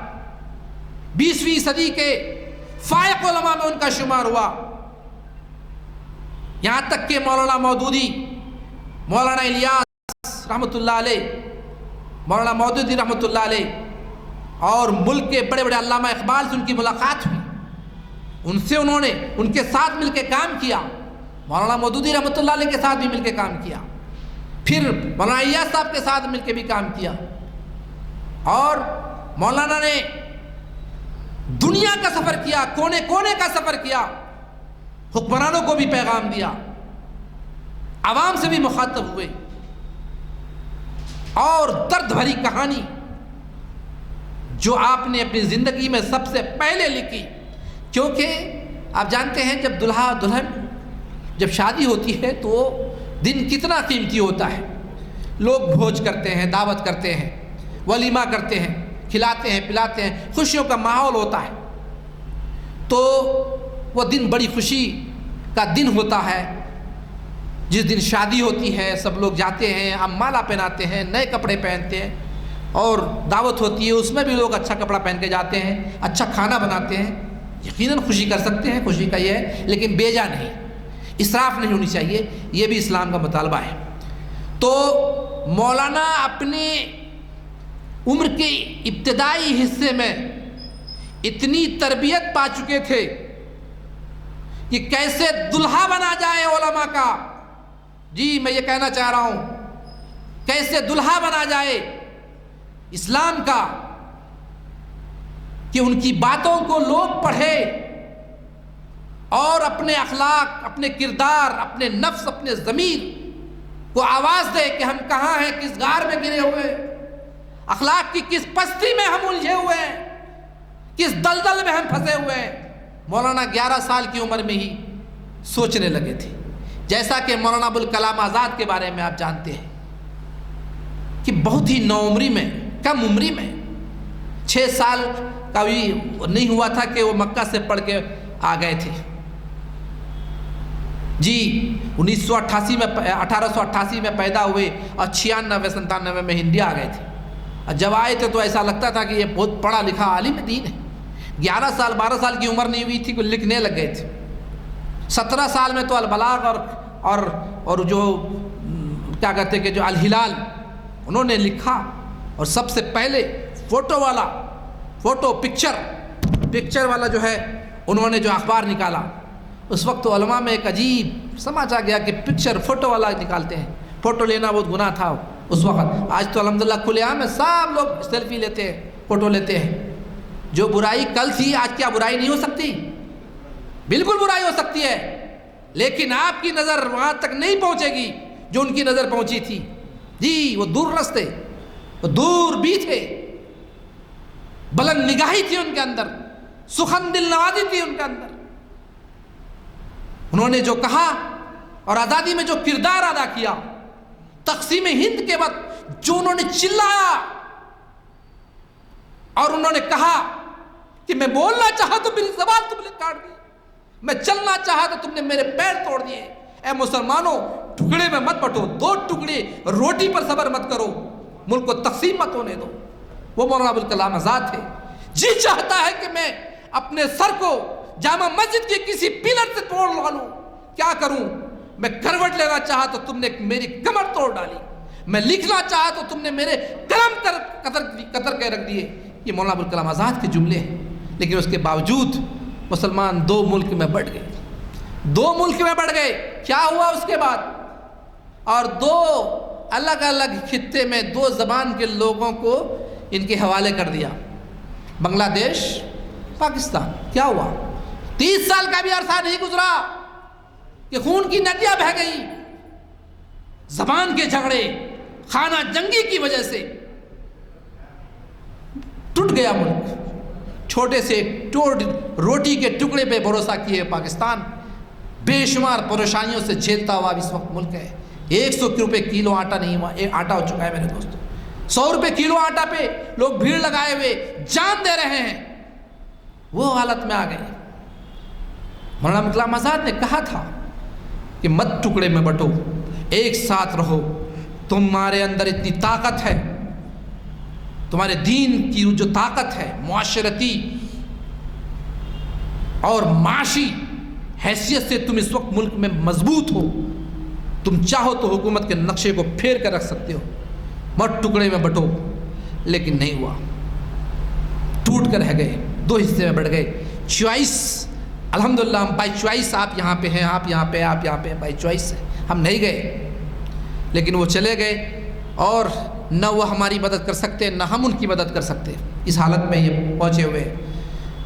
20ویں صدی کے فائق علماء میں ان کا شمار ہوا، یہاں تک کہ مولانا مودودی، مولانا الیاس رحمۃ اللہ علیہ، مولانا مودودی رحمۃ اللہ علیہ اور ملک کے بڑے بڑے علامہ اقبال سے ان کی ملاقات ہوئی، ان سے انہوں نے ان کے ساتھ مل کے کام کیا، مولانا مودودی رحمۃ اللہ علیہ کے ساتھ بھی مل کے کام کیا، پھر مولانا الیاس صاحب کے ساتھ مل کے بھی کام کیا، اور مولانا نے دنیا کا سفر کیا، کونے کونے کا سفر کیا، حکمرانوں کو بھی پیغام دیا، عوام سے بھی مخاطب ہوئے، اور درد بھری کہانی جو آپ نے اپنی زندگی میں سب سے پہلے لکھی، کیونکہ آپ جانتے ہیں جب دلہا دلہن جب شادی ہوتی ہے تو دن کتنا قیمتی ہوتا ہے، لوگ بھوج کرتے ہیں، دعوت کرتے ہیں، ولیمہ کرتے ہیں، کھلاتے ہیں پلاتے ہیں، خوشیوں کا ماحول ہوتا ہے، تو وہ دن بڑی خوشی کا دن ہوتا ہے، جس دن شادی ہوتی ہے، سب لوگ جاتے ہیں، ہم مالا پہناتے ہیں، نئے کپڑے پہنتے ہیں، اور دعوت ہوتی ہے، اس میں بھی لوگ اچھا کپڑا پہن کے جاتے ہیں، اچھا کھانا بناتے ہیں، یقیناً خوشی کر سکتے ہیں، خوشی کا یہ ہے، لیکن بیجا نہیں، اسراف نہیں ہونی چاہیے، یہ بھی اسلام کا مطالبہ ہے۔ تو مولانا اپنے عمر کے ابتدائی حصے میں اتنی تربیت پا چکے تھے کہ کیسے دلہا بنا جائے علماء کا، جی میں یہ کہنا چاہ رہا ہوں، کیسے دلہا بنا جائے اسلام کا، کہ ان کی باتوں کو لوگ پڑھے اور اپنے اخلاق، اپنے کردار، اپنے نفس، اپنے ضمیر کو آواز دے کہ ہم کہاں ہیں، کس غار میں گرے ہوئے، اخلاق کی کس پستی میں ہم الجھے ہوئے ہیں، کس دلدل میں ہم پھنسے ہوئے ہیں۔ مولانا 11 سال کی عمر میں ہی سوچنے لگے تھے، جیسا کہ مولانا ابوالکلام آزاد کے بارے میں آپ جانتے ہیں کہ بہت ہی نوعمری میں، کم عمری میں، 6 سال کا بھی نہیں ہوا تھا کہ وہ مکہ سے پڑھ کے آ گئے تھے، جی 1888 میں پیدا ہوئے اور 96-97 میں انڈیا آ گئے تھے، اور جب آئے تھے تو ایسا لگتا تھا کہ یہ بہت پڑھا لکھا عالم دین ہے، 11 سال 12 سال کی عمر نہیں ہوئی تھی کہ لکھنے لگ گئے تھے، 17 سال میں تو البلاغ اور جو کیا کہتے ہیں کہ جو الہلال انہوں نے لکھا، اور سب سے پہلے پکچر والا جو ہے انہوں نے جو اخبار نکالا، اس وقت تو علماء میں ایک عجیب سمجھ آ گیا کہ پکچر فوٹو والا نکالتے ہیں، فوٹو لینا بہت گناہ تھا اس وقت، آج تو الحمدللہ کھلے عام ہے، سب لوگ سیلفی لیتے ہیں، فوٹو لیتے ہیں، جو برائی کل تھی آج کیا برائی نہیں ہو سکتی؟ بالکل برائی ہو سکتی ہے، لیکن آپ کی نظر وہاں تک نہیں پہنچے گی جو ان کی نظر پہنچی تھی، جی وہ دور رستے، وہ دور بھی تھے، بلند نگاہی تھی ان کے اندر، سخن دل نوازی تھی ان کے اندر، انہوں نے جو کہا اور آزادی میں جو کردار ادا کیا، تقسیم ہند کے وقت جو انہوں نے چلایا اور انہوں نے کہا کہ میں بولنا چاہا تو میری زبان تم نے کاٹ دی، میں چلنا چاہا تو تم نے میرے پیر توڑ دیے، اے مسلمانوں ٹکڑے میں مت بٹو، 2 ٹکڑے روٹی پر صبر مت کرو، ملک کو تقسیم مت ہونے دو۔ وہ مولانا ابوالکلام آزاد تھے، جی چاہتا ہے کہ میں اپنے سر کو جامع مسجد کے کسی پلر سے توڑ لوں، کیا کروں؟ میں کروٹ لینا چاہا تو تم نے میری کمر توڑ ڈالی، میں لکھنا چاہا تو تم نے میرے قلم قطر کے رکھ دیے۔ یہ مولانا ابوالکلام آزاد کے جملے ہیں، لیکن اس کے باوجود مسلمان 2 ملک میں بٹ گئے، 2 ملک میں بڑھ گئے۔ کیا ہوا اس کے بعد؟ اور 2 الگ الگ خطے میں 2 زبان کے لوگوں کو ان کے حوالے کر دیا، بنگلہ دیش، پاکستان۔ کیا ہوا؟ 30 سال کا بھی عرصہ نہیں گزرا کہ خون کی ندیاں بہہ گئی، زبان کے جھگڑے، خانہ جنگی کی وجہ سے ٹوٹ گیا ملک، چھوٹے سے روٹی کے ٹکڑے پہ بھروسہ کیے پاکستان بے شمار پریشانیوں سے جھیلتا ہوا اس وقت ملک ہے۔ 100 روپے کلو آٹا نہیں ہوا، آٹا ہو چکا ہے میرے دوستوں، 100 روپے کلو آٹا پہ لوگ بھیڑ لگائے ہوئے جان دے رہے ہیں، وہ حالت میں آ گئے۔ مولانا کلام آزاد نے کہا تھا کہ مت ٹکڑے میں بٹو، ایک ساتھ رہو، تمہارے اندر اتنی طاقت ہے، تمہارے دین کی جو طاقت ہے، معاشرتی اور معاشی حیثیت سے تم اس وقت ملک میں مضبوط ہو، تم چاہو تو حکومت کے نقشے کو پھیر کر رکھ سکتے ہو، مت ٹکڑے میں بٹو۔ لیکن نہیں ہوا، ٹوٹ کر رہ گئے، دو حصے میں بڑھ گئے۔ چوائس الحمدللہ ہم بائی چوائس، آپ یہاں پہ ہیں، آپ یہاں پہ، آپ یہاں پہ، بائی چوائس ہے، ہم نہیں گئے، لیکن وہ چلے گئے اور نہ وہ ہماری مدد کر سکتے نہ ہم ان کی مدد کر سکتے، اس حالت میں یہ پہنچے ہوئے۔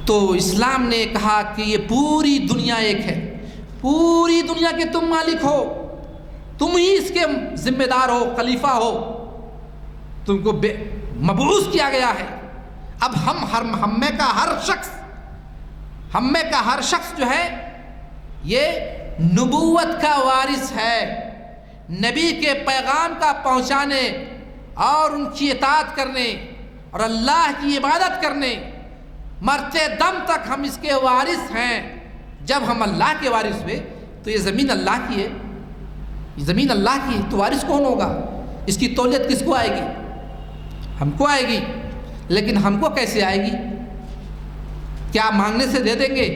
تو اسلام نے کہا کہ یہ پوری دنیا ایک ہے، پوری دنیا کے تم مالک ہو، تم ہی اس کے ذمہ دار ہو، خلیفہ ہو، تم کو مبعوث کیا گیا ہے۔ اب ہم میں کا ہر شخص جو ہے یہ نبوت کا وارث ہے، نبی کے پیغام کا پہنچانے اور ان کی اطاعت کرنے اور اللہ کی عبادت کرنے، مرتے دم تک ہم اس کے وارث ہیں۔ جب ہم اللہ کے وارث ہوئے تو یہ زمین اللہ کی ہے، یہ زمین اللہ کی ہے، تو وارث کون ہوگا؟ اس کی تولیت کس کو آئے گی؟ ہم کو آئے گی، لیکن ہم کو کیسے آئے گی؟ کیا مانگنے سے دے دیں گے؟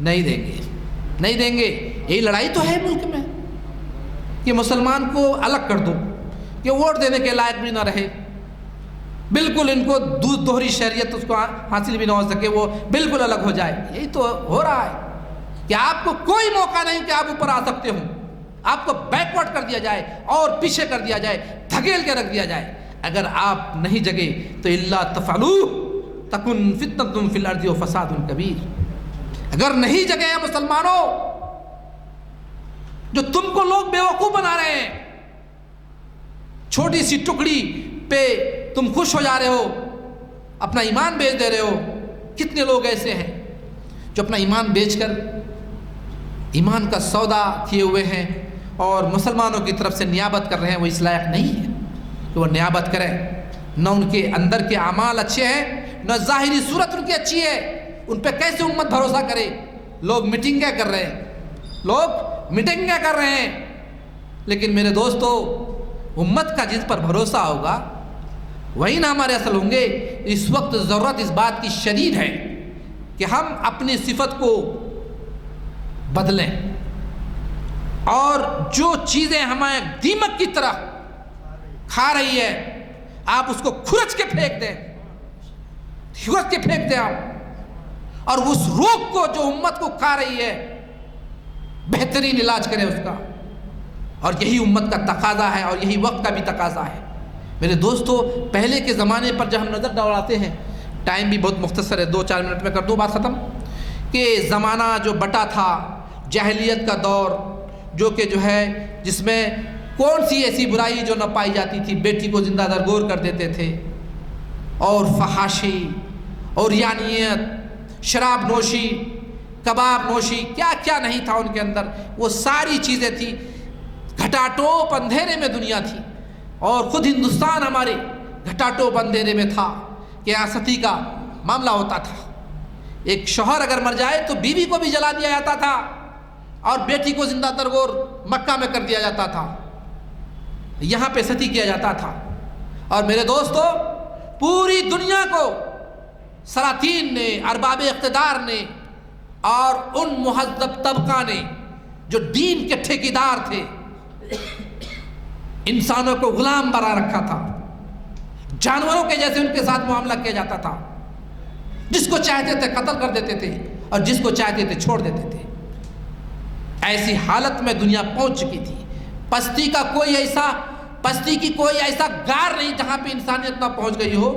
نہیں دیں گے، نہیں دیں گے۔ یہی لڑائی تو ہے ملک میں کہ مسلمان کو الگ کر دو کہ ووٹ دینے کے لائق بھی نہ رہے، بالکل ان کو دوہری شہریت اس کو حاصل بھی نہ ہو سکے، وہ بالکل الگ ہو جائے۔ یہی تو ہو رہا ہے کہ آپ کو کوئی موقع نہیں کہ آپ اوپر آ سکتے ہوں، آپ کو بیکورڈ کر دیا جائے اور پیچھے کر دیا جائے، دھکیل کے رکھ دیا جائے۔ اگر آپ نہیں جگے تو الا تفعلوا تکن فتنۃ فی الارض وفساد کبیر۔ اگر نہیں جگے مسلمانوں، جو تم کو لوگ بیوقوف بنا رہے ہیں، چھوٹی سی ٹکڑی پہ تم خوش ہو جا رہے ہو، اپنا ایمان بیچ دے رہے ہو۔ کتنے لوگ ایسے ہیں جو اپنا ایمان بیچ کر ایمان کا سودا کیے ہوئے ہیں اور مسلمانوں کی طرف سے نیابت کر رہے ہیں۔ وہ اس لائق نہیں ہے کہ وہ نیابت کریں، نہ ان کے اندر کے اعمال اچھے ہیں، نہ ظاہری صورت ان کی اچھی ہے۔ ان پہ کیسے امت بھروسہ کرے؟ لوگ میٹنگیں کر رہے ہیں، لوگ میٹنگیں کر رہے ہیں، لیکن میرے دوستو امت کا جس پر بھروسہ ہوگا وہی نہ ہمارے اصل ہوں گے۔ اس وقت ضرورت اس بات کی شدید ہے کہ ہم اپنی صفت کو بدلیں، اور جو چیزیں ہمیں دیمک کی طرح کھا رہی ہے آپ اس کو کھرچ کے پھینک دیں، کھرچ کے پھینک دیں آپ، اور اس روگ کو جو امت کو کھا رہی ہے بہترین علاج کریں اس کا۔ اور یہی امت کا تقاضا ہے اور یہی وقت کا بھی تقاضا ہے۔ میرے دوستو پہلے کے زمانے پر جب ہم نظر دوڑاتے ہیں، ٹائم بھی بہت مختصر ہے، 2-4 منٹ میں کر دو بات ختم، کہ زمانہ جو بٹا تھا جاہلیت کا دور، جو کہ جو ہے جس میں کون سی ایسی برائی جو نہ پائی جاتی تھی، بیٹی کو زندہ درگور کر دیتے تھے، اور فحاشی اور یانیت، شراب نوشی، کباب نوشی، کیا کیا نہیں تھا ان کے اندر، وہ ساری چیزیں تھی۔ گھٹاٹوپ اندھیرے میں دنیا تھی، اور خود ہندوستان ہمارے گھٹاٹوپ اندھیرے میں تھا کہ یہاں ستی کا معاملہ ہوتا تھا۔ ایک شوہر اگر مر جائے تو بیوی کو بھی جلا دیا جاتا تھا، اور بیٹی کو زندہ درگور مکہ میں کر دیا جاتا تھا، یہاں پہ ستی کیا جاتا تھا۔ اور میرے دوستو پوری دنیا کو سلاطین نے، ارباب اقتدار نے اور ان مہذب طبقہ نے جو دین کے ٹھیکیدار تھے، انسانوں کو غلام بنا رکھا تھا، جانوروں کے جیسے ان کے ساتھ معاملہ کیا جاتا تھا، جس کو چاہتے تھے قتل کر دیتے تھے اور جس کو چاہتے تھے چھوڑ دیتے تھے۔ ایسی حالت میں دنیا پہنچ چکی تھی، پستی کی کوئی ایسا غار نہیں جہاں پہ انسانیت نہ پہنچ گئی ہو،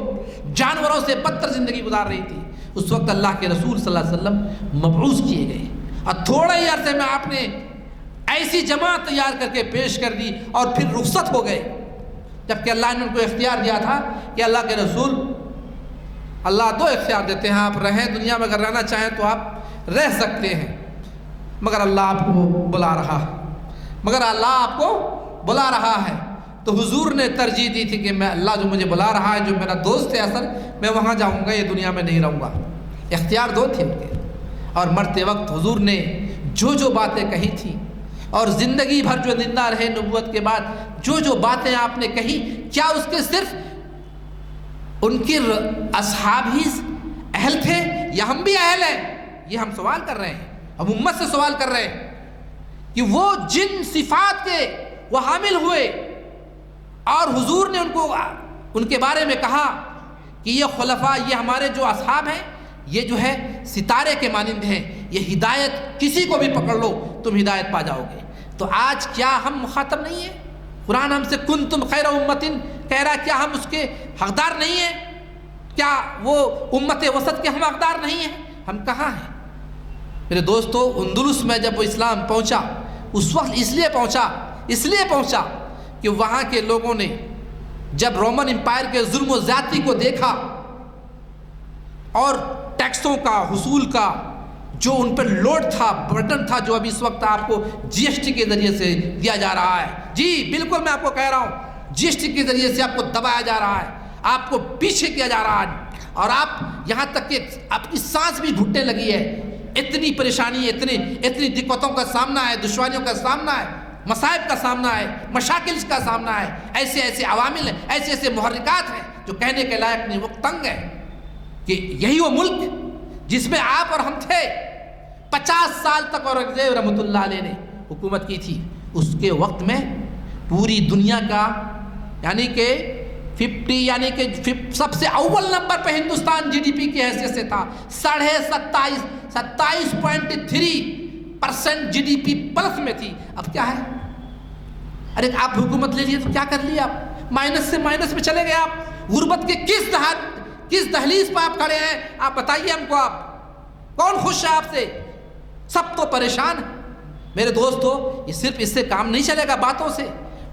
جانوروں سے بدتر زندگی گزار رہی تھی۔ اس وقت اللہ کے رسول صلی اللہ علیہ وسلم مبعوث کیے گئے، اور تھوڑے ہی عرصے میں آپ نے ایسی جماعت تیار کر کے پیش کر دی اور پھر رخصت ہو گئے، جبکہ اللہ نے ان کو اختیار دیا تھا کہ اللہ کے رسول، اللہ 2 اختیار دیتے ہیں، آپ رہیں دنیا میں، اگر رہنا چاہیں تو آپ رہ سکتے ہیں، مگر اللہ آپ کو بلا رہا ہے۔ تو حضور نے ترجیح دی تھی کہ میں اللہ جو مجھے بلا رہا ہے، جو میرا دوست ہے اصل، میں وہاں جاؤں گا، یہ دنیا میں نہیں رہوں گا۔ اختیار 2 تھے ان کے، اور مرتے وقت حضور نے جو جو باتیں کہی تھیں اور زندگی بھر جو زندہ رہے نبوت کے بعد جو جو باتیں آپ نے کہی، کیا اس کے صرف ان کے اصحاب ہی اہل تھے یا ہم بھی اہل ہیں؟ یہ ہم سوال کر رہے ہیں، ہم امت سے سوال کر رہے ہیں کہ وہ جن صفات کے وہ حامل ہوئے اور حضور نے ان کے بارے میں کہا کہ یہ خلفاء، یہ ہمارے جو اصحاب ہیں، یہ جو ہے ستارے کے مانند ہیں، یہ ہدایت کسی کو بھی پکڑ لو تم ہدایت پا جاؤ گے۔ تو آج کیا ہم مخاطب نہیں ہیں؟ قرآن ہم سے کنتم خیر امتن کہہ رہا ہے، کیا ہم اس کے حقدار نہیں ہیں؟ کیا وہ امت وسط کے ہم حقدار نہیں ہیں؟ ہم کہاں ہیں؟ میرے دوستو، اندلس میں جب وہ اسلام پہنچا اس وقت اس لیے پہنچا کہ وہاں کے لوگوں نے جب رومن امپائر کے ظلم و زیادتی کو دیکھا اور ٹیکسوں کا حصول کا جو ان پر لوڈ تھا، برڈن تھا، جو ابھی اس وقت آپ کو جی ایس ٹی کے ذریعے سے دیا جا رہا ہے، جی بالکل میں آپ کو کہہ رہا ہوں، جی ایس ٹی کے ذریعے سے آپ کو دبایا جا رہا ہے، آپ کو پیچھے کیا جا رہا ہے، اور آپ یہاں تک کہ آپ کی سانس بھی گھٹنے لگی ہے، اتنی پریشانی، اتنی دقتوں کا سامنا ہے، دشواریوں کا سامنا ہے، مصائب کا سامنا ہے، مشاکل کا سامنا ہے، ایسے عوامل ہیں، ایسے محرکات ہیں جو کہنے کے لائق نہیں۔ وہ تنگ ہے کہ یہی وہ ملک جس میں آپ اور ہم تھے، 50 سال تک اورنگزیب رحمۃ اللہ علیہ نے حکومت کی تھی، اس کے وقت میں پوری دنیا کا یعنی کہ 50 یعنی کہ سب سے اول نمبر پہ ہندوستان جی ڈی پی کی حیثیت سے تھا، 27.3% جی ڈی پی پلس میں تھی۔ اب کیا ہے؟ ارے آپ حکومت لے لیے تو کیا کر لیا؟ آپ مائنس سے مائنس میں چلے گئے، آپ غربت کے کس دہلیز پہ آپ کھڑے ہیں؟ آپ بتائیے ہم کو، آپ کون خوش ہے آپ سے؟ سب تو پریشان ہیں۔ میرے دوستو، یہ صرف اس سے کام نہیں چلے گا باتوں سے۔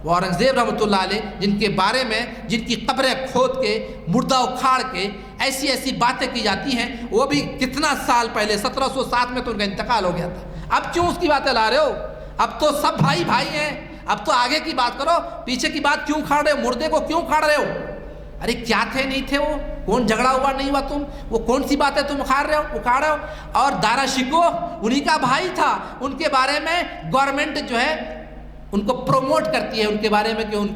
وہ اورنگزیب رحمۃ اللہ علیہ جن کے بارے میں جن کی قبریں کھود کے مردہ اکھاڑ کے ایسی باتیں کی جاتی ہیں، وہ بھی کتنا سال پہلے 1707 میں تو ان کا انتقال ہو گیا تھا۔ اب کیوں اس کی باتیں لا رہے ہو؟ اب تو سب بھائی ہیں، اب تو آگے کی بات کرو، پیچھے کی بات کیوں کھاڑ رہے ہو؟ مردے کو کیوں کھاڑ رہے ہو؟ ارے کیا تھے نہیں تھے وہ؟ کون جھگڑا ہوا نہیں ہوا؟ تم وہ کون سی باتیں تم اکھاڑ رہے ہو؟ اور دارا شکو انہی کا بھائی تھا، ان کے بارے میں گورنمنٹ جو ہے ان کو پروموٹ کرتی ہے، ان کے بارے میں کہ ان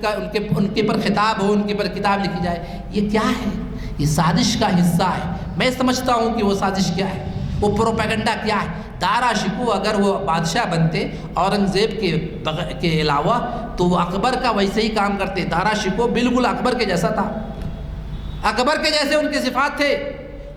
کے پر خطاب ہو، ان کے پر کتاب لکھی جائے۔ یہ کیا ہے؟ یہ سازش کا حصہ ہے۔ میں سمجھتا ہوں کہ وہ سازش کیا ہے، وہ پروپیگنڈا کیا ہے۔ دارا شکو اگر وہ بادشاہ بنتے اورنگزیب کے علاوہ تو وہ اکبر کا ویسے ہی کام کرتے۔ دارا شکو بالکل اکبر کے جیسا تھا، اکبر کے جیسے ان کے صفات تھے۔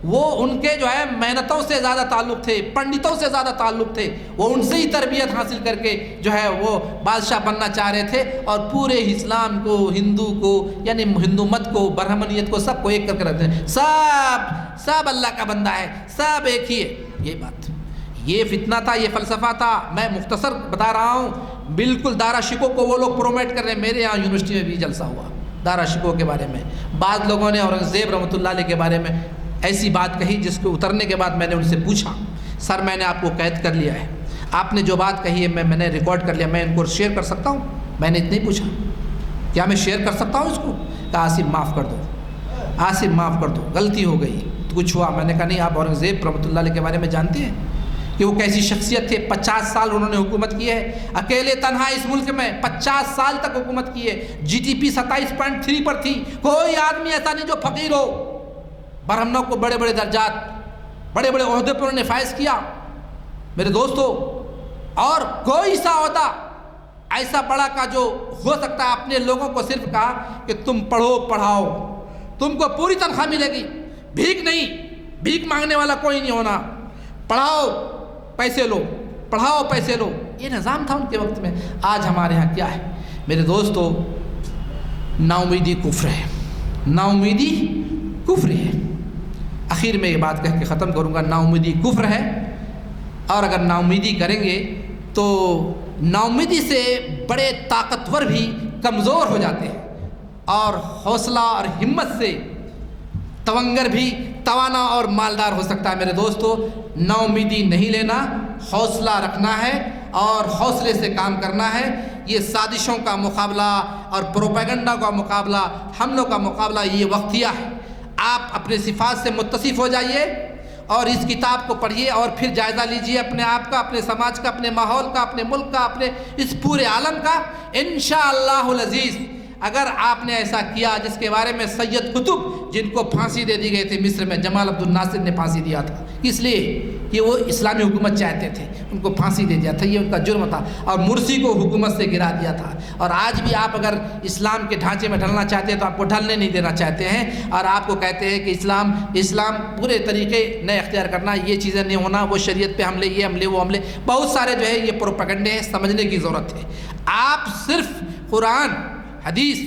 وہ ان کے جو ہے محنتوں سے زیادہ تعلق تھے، پنڈتوں سے زیادہ تعلق تھے، وہ ان سے ہی تربیت حاصل کر کے جو ہے وہ بادشاہ بننا چاہ رہے تھے، اور پورے اسلام کو، ہندو کو یعنی ہندو مت کو، برہمنیت کو، سب کو ایک کر کے رکھتے ہیں۔ سب اللہ کا بندہ ہے، سب ایک ہی ہے۔ یہ بات، یہ فتنہ تھا، یہ فلسفہ تھا۔ میں مختصر بتا رہا ہوں، بالکل دارا شکو کو وہ لوگ پروموٹ کر رہے ہیں۔ میرے یہاں یونیورسٹی میں بھی جلسہ ہوا دارا شکو کے بارے میں، بعض لوگوں نے اورنگزیب رحمۃ اللہ علیہ کے بارے میں ایسی بات کہی جس کو اترنے کے بعد میں نے ان سے پوچھا، سر میں نے آپ کو قید کر لیا ہے، آپ نے جو بات کہی ہے میں نے ریکارڈ کر لیا، میں ان کو شیئر کر سکتا ہوں؟ میں نے اتنا ہی پوچھا، کیا میں شیئر کر سکتا ہوں اس کو؟ کہا آصف معاف کر دو، آصف معاف کر دو، غلطی ہو گئی، کچھ ہوا۔ میں نے کہا نہیں، آپ اورنگزیب رحمۃ اللہ علیہ کے بارے میں جانتے ہیں کہ وہ کیسی شخصیت تھے؟ 50 سال انہوں نے حکومت کی ہے، اکیلے تنہا اس ملک میں 50 سال تک حکومت کی ہے۔ جی ڈی پی 27.3 پر تھی۔ کوئی آدمی ایسا نہیں جو فقیر ہو۔ برہمنوں کو بڑے بڑے درجات، بڑے بڑے عہدے پر انہوں نے فائز کیا میرے دوستو، اور کوئی سا عہدہ ایسا بڑا کا جو ہو سکتا ہے اپنے لوگوں کو صرف کہا کہ تم پڑھو پڑھاؤ، تم کو پوری تنخواہ ملے گی، بھیک نہیں، بھیک مانگنے والا کوئی نہیں ہونا، پڑھاؤ پیسے لو، پڑھاؤ پیسے لو، یہ نظام تھا ان کے وقت میں۔ آج ہمارے ہاں کیا ہے میرے دوستو؟ نا امیدی کفر ہے، نا امیدی کفر ہے۔ آخر میں یہ بات کہہ کے ختم کروں گا، نا امیدی کفر ہے، اور اگر نا امیدی کریں گے تو نا امیدی سے بڑے طاقتور بھی کمزور ہو جاتے ہیں، اور حوصلہ اور ہمت سے تونگر بھی توانا اور مالدار ہو سکتا ہے۔ میرے دوستو، نا امیدی نہیں لینا، حوصلہ رکھنا ہے اور حوصلے سے کام کرنا ہے۔ یہ سازشوں کا مقابلہ اور پروپیگنڈا کا مقابلہ، حملوں کا مقابلہ یہ وقتیہ ہے۔ آپ اپنے صفات سے متصف ہو جائیے اور اس کتاب کو پڑھیے اور پھر جائزہ لیجئے اپنے آپ کا، اپنے سماج کا، اپنے ماحول کا، اپنے ملک کا، اپنے اس پورے عالم کا۔ انشاءاللہ العزیز اگر آپ نے ایسا کیا، جس کے بارے میں سید قطب جن کو پھانسی دے دی گئی تھی مصر میں، جمال عبد الناصر نے پھانسی دیا تھا، اس لیے کہ وہ اسلامی حکومت چاہتے تھے، ان کو پھانسی دے دیا تھا، یہ ان کا جرم تھا، اور مرسی کو حکومت سے گرا دیا تھا۔ اور آج بھی آپ اگر اسلام کے ڈھانچے میں ڈھلنا چاہتے ہیں تو آپ کو ڈھلنے نہیں دینا چاہتے ہیں، اور آپ کو کہتے ہیں کہ اسلام پورے طریقے نئے اختیار کرنا، یہ چیزیں نہیں ہونا، وہ شریعت پہ حملے، یہ حملے، وہ حملے، بہت سارے جو ہے یہ پروپیگنڈے ہیں، سمجھنے کی ضرورت ہے۔ آپ صرف قرآن، حدیث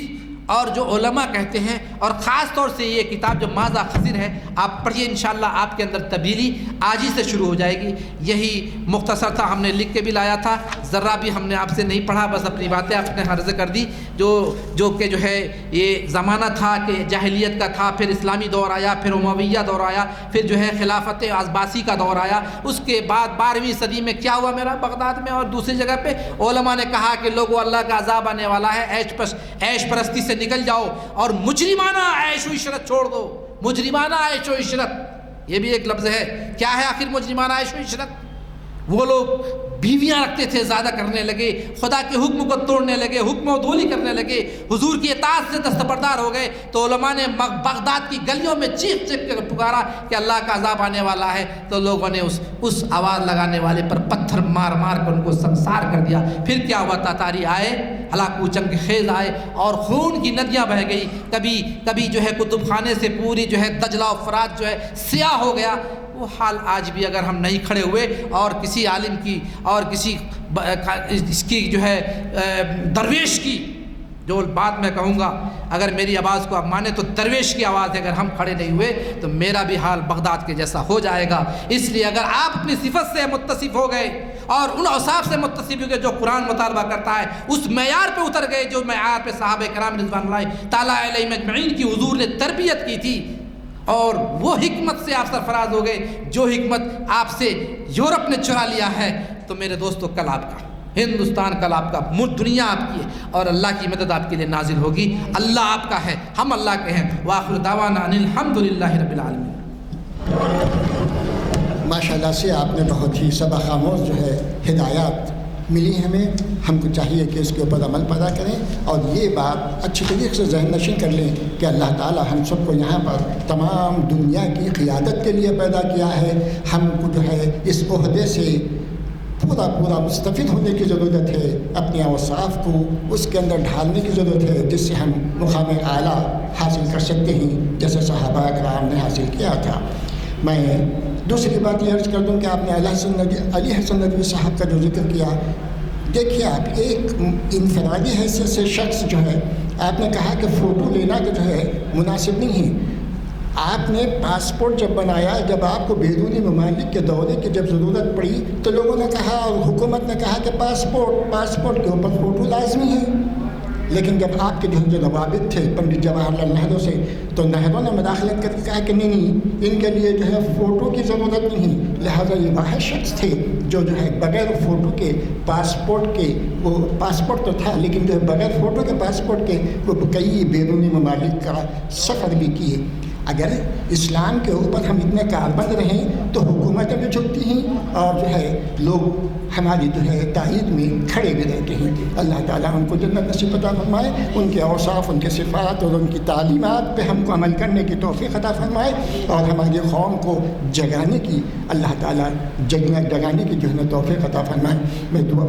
اور جو علماء کہتے ہیں، اور خاص طور سے یہ کتاب جو ماذا خضر ہے، آپ پڑھیے، انشاءاللہ آپ کے اندر تبدیلی آج ہی سے شروع ہو جائے گی۔ یہی مختصر تھا، ہم نے لکھ کے بھی لایا تھا، ذرا بھی ہم نے آپ سے نہیں پڑھا، بس اپنی باتیں آپ نے عرض کر دی، جو کہ جو ہے یہ زمانہ تھا کہ جاہلیت کا تھا، پھر اسلامی دور آیا، پھر امویہ دور آیا، پھر جو ہے خلافت عباسی کا دور آیا، اس کے بعد 12ویں صدی میں کیا ہوا میرا بغداد میں اور دوسری جگہ پہ، علماء نے کہا کہ لوگوں اللہ کا عذاب آنے والا ہے، عیش پرستی سے نکل جاؤ اور مجرمانہ عیش و عشرت چھوڑ دو۔ مجرمانہ عیش و عشرت، یہ بھی ایک لفظ ہے، کیا ہے آخر مجرمانہ عیش و عشرت؟ وہ لوگ بیویاں رکھتے تھے، زیادہ کرنے لگے، خدا کے حکم کو توڑنے لگے، حکم عدولی کرنے لگے، حضور کی اطاعت سے دستبردار ہو گئے، تو علماء نے بغداد کی گلیوں میں چیخ چیخ کر پکارا کہ اللہ کا عذاب آنے والا ہے، تو لوگوں نے اس آواز لگانے والے پر پتھر مار مار کر ان کو سنسار کر دیا۔ پھر کیا ہوا؟ تاتاری آئے، ہلاکو چنگ خیز آئے، اور خون کی ندیاں بہہ گئی، کبھی جو ہے کتب خانے سے پوری جو ہے دجلہ و فرات جو ہے سیاہ ہو گیا۔ وہ حال آج بھی اگر ہم نہیں کھڑے ہوئے اور کسی عالم کی اور کسی اس کی جو ہے درویش کی جو بات میں کہوں گا، اگر میری آواز کو آپ مانیں تو درویش کی آواز ہے، اگر ہم کھڑے نہیں ہوئے تو میرا بھی حال بغداد کے جیسا ہو جائے گا۔ اس لیے اگر آپ اپنی صفت سے متصف ہو گئے اور ان اوصاف سے متصف ہو گئے جو قرآن مطالبہ کرتا ہے، اس معیار پہ اتر گئے جو معیار پہ صحابہ کرام رضوان اللہ تعالیٰ علیہم اجمعین کی حضور نے تربیت کی تھی، اور وہ حکمت سے آپ سرفراز ہو گئے جو حکمت آپ سے یورپ نے چرا لیا ہے، تو میرے دوستو کل آپ کا ہندوستان، کل آپ کا دنیا آپ کی ہے، اور اللہ کی مدد آپ کے لیے نازل ہوگی۔ اللہ آپ کا ہے، ہم اللہ کے ہیں۔ وآخر دعوانا ان الحمدللہ رب العالمین۔ ماشاءاللہ سے آپ نے بہت ہی سبق آموز جو ہے ہدایات ملی ہمیں، ہم کو چاہیے کہ اس کے اوپر عمل پیدا کریں، اور یہ بات اچھی طریقے سے ذہن نشین کر لیں کہ اللہ تعالی ہم سب کو یہاں پر تمام دنیا کی قیادت کے لیے پیدا کیا ہے۔ ہم کو جو ہے اس عہدے سے پورا مستفید ہونے کی ضرورت ہے، اپنے اوصاف کو اس کے اندر ڈھالنے کی ضرورت ہے، جس سے ہم مقام اعلیٰ حاصل کر سکتے ہیں، جیسے صحابہ کرام نے حاصل کیا تھا۔ میں دوسری بات یہ عرض کر دوں کہ آپ نے علی حسن ندوی صاحب کا جو ذکر کیا، دیکھیے آپ ایک انفرادی حیثیت سے شخص جو ہے، آپ نے کہا کہ فوٹو لینا جو ہے مناسب نہیں ہے۔ آپ نے پاسپورٹ جب بنایا، جب آپ کو بیرونی ممالک کے دورے کی جب ضرورت پڑی تو لوگوں نے کہا اور حکومت نے کہا کہ پاسپورٹ کے اوپر فوٹو لازمی ہے، لیکن جب آپ کے جو ضوابط تھے پنڈت جواہر لال نہرو سے، تو نہرو نے مداخلت کر کے کہا کہ نہیں، ان کے لیے جو ہے فوٹو کی ضرورت نہیں، لہٰذا یہ واحد شخص تھے جو ہے بغیر فوٹو کے پاسپورٹ کے، وہ پاسپورٹ تو تھا لیکن جو ہے بغیر فوٹو کے پاسپورٹ کے وہ کئی بیرونی ممالک کا سفر بھی کیے۔ اگر اسلام کے اوپر ہم اتنے کاربند رہیں تو حکومتیں بھی جھکتی ہیں اور جو ہے لوگ ہماری جو ہے تائید میں کھڑے بھی رہتے ہیں۔ اللہ تعالیٰ ہم کو جنت نصیب عطا فرمائے، ان کے اوصاف، ان کے صفات اور ان کی تعلیمات پہ ہم کو عمل کرنے کی توفیق عطا فرمائے، اور ہماری قوم کو جگانے کی اللہ تعالیٰ جگانے کی جو ہے توفیق عطا فرمائے۔ میں دعا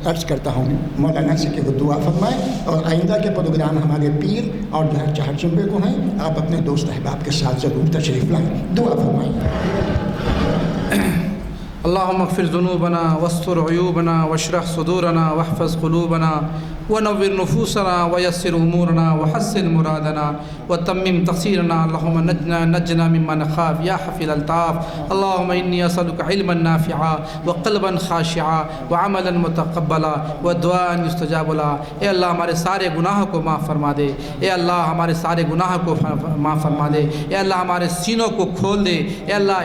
عرض کرتا ہوں مولانا سے کہ وہ دعا فرمائے، اور آئندہ کے پروگرام ہمارے پیر اور جو ہے 4 جمعے کو ہیں، آپ اپنے دوست احباب کے ساتھ ضرور تشریف لائیں، دعا فرمائیں۔ اللهم اغفر ذنوبنا واستر عيوبنا واشرح صدورنا واحفظ قلوبنا ونور نفوسنا ويسر أمورنا وحسن مرادنا وتمم تقصيرنا، اللهم نجنا مما نخاف يا حفي الألطاف، اللهم إني أسألك علما نافعا وقلبا خاشعا وعملا متقبلا ودعاء يستجاب لا۔ اے اللہ ہمارے سارے گناہوں کو معاف فرما دے، اے اللہ ہمارے سارے گناہوں کو معاف فرما دے، اے اللہ ہمارے سینوں کو کھول دے، اے اللہ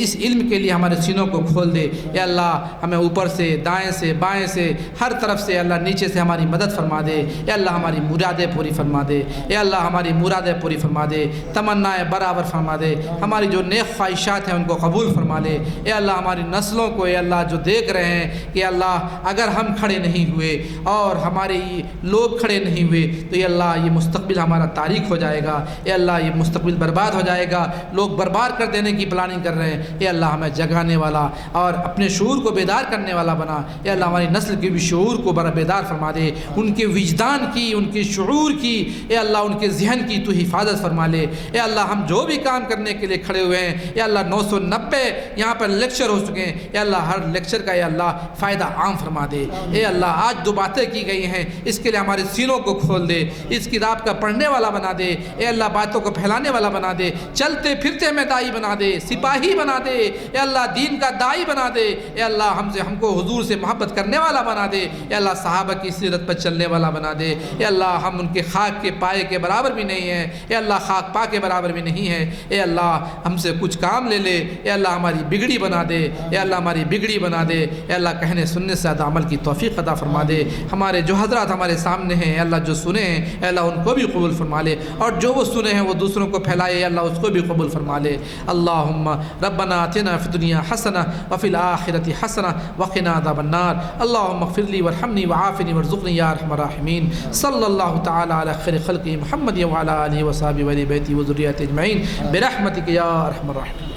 اس علم کے لیے ہمارے سینوں کو کھول دے۔ اے اللہ ہمیں اوپر سے، دائیں سے، بائیں سے، ہر طرف سے اللہ نیچے سے ہماری مدد فرما دے۔ اے اللہ ہماری مرادیں پوری فرما دے۔ اے اللہ ہماری مرادیں پوری فرما دے، تمنائیں برابر فرما دے، ہماری جو نیک خواہشات ہیں ان کو قبول فرما لے۔ اے اللہ ہماری نسلوں کو اے اللہ جو دیکھ رہے ہیں کہ اللہ اگر ہم کھڑے نہیں ہوئے اور ہمارے لوگ کھڑے نہیں ہوئے تو اے اللہ یہ مستقبل ہمارا تاریک ہو جائے گا۔ اے اللہ یہ مستقبل برباد ہو جائے گا، لوگ برباد کر دینے کی پلاننگ کر رہے ہیں۔ اے اللہ ہمیں جگانے والا اور اپنے شعور کو بیدار کرنے والا بنا۔ اے اللہ ہماری نسل کے بھی شعور کو بیدار فرما دے، ان کے وجدان کی، ان کے شعور کی، اے اللہ ان کے ذہن کی تو حفاظت فرما لے۔ اے اللہ ہم جو بھی کام کرنے کے لیے کھڑے ہوئے ہیں، اے اللہ 990 یہاں پر لیکچر ہو چکے ہیں، اے اللہ ہر لیکچر کا اے اللہ فائدہ عام فرما دے۔ اے اللہ آج جو باتیں کی گئی ہیں اس کے لیے ہمارے سینوں کو کھول دے، اس کتاب کا پڑھنے والا بنا دے۔ اے اللہ باتوں کو پھیلانے والا بنا دے، چلتے پھرتے میں دائی بنا دے، سپاہی بنا دے۔ اے اللہ دین کا دائی بنا دے۔ اے اللہ ہم کو حضور سے محبت کرنے والا بنا دے۔ اے اللہ صحابہ کی سیرت پر چلنے والا بنا دے۔ اے اللہ ہم ان کے خاک کے پائے کے برابر بھی نہیں ہیں، اے اللہ خاک پا کے برابر بھی نہیں ہے۔ اے اللہ ہم سے کچھ کام لے لے، اے اللہ ہماری بگڑی بنا دے، اے اللہ ہماری بگڑی بنا دے۔ اے اللہ کہنے سننے سے زیادہ عمل کی توفیق عطا فرما دے۔ ہمارے جو حضرات ہمارے سامنے ہیں اے اللہ جو سنے ہیں اے اللہ ان کو بھی قبول فرما لے، اور جو وہ سنے ہیں وہ دوسروں کو پھیلائے، اے اللہ اس کو بھی قبول فرما لے۔ اللہم ربنا آتنا فی الدنیا حسنہ وفی الآخرۃ حسنہ وقنا عذاب النار۔ اللہم اغفر لی وارحمنی وعافنی وارزقنی یا ارحم الراحمین۔ صلی اللہ تعالی علی خیر خلقہ محمد وعلی آلہ وصحبہ وآل بیتہ وذریتہ اجمعین برحمتک یا ارحم الراحمین۔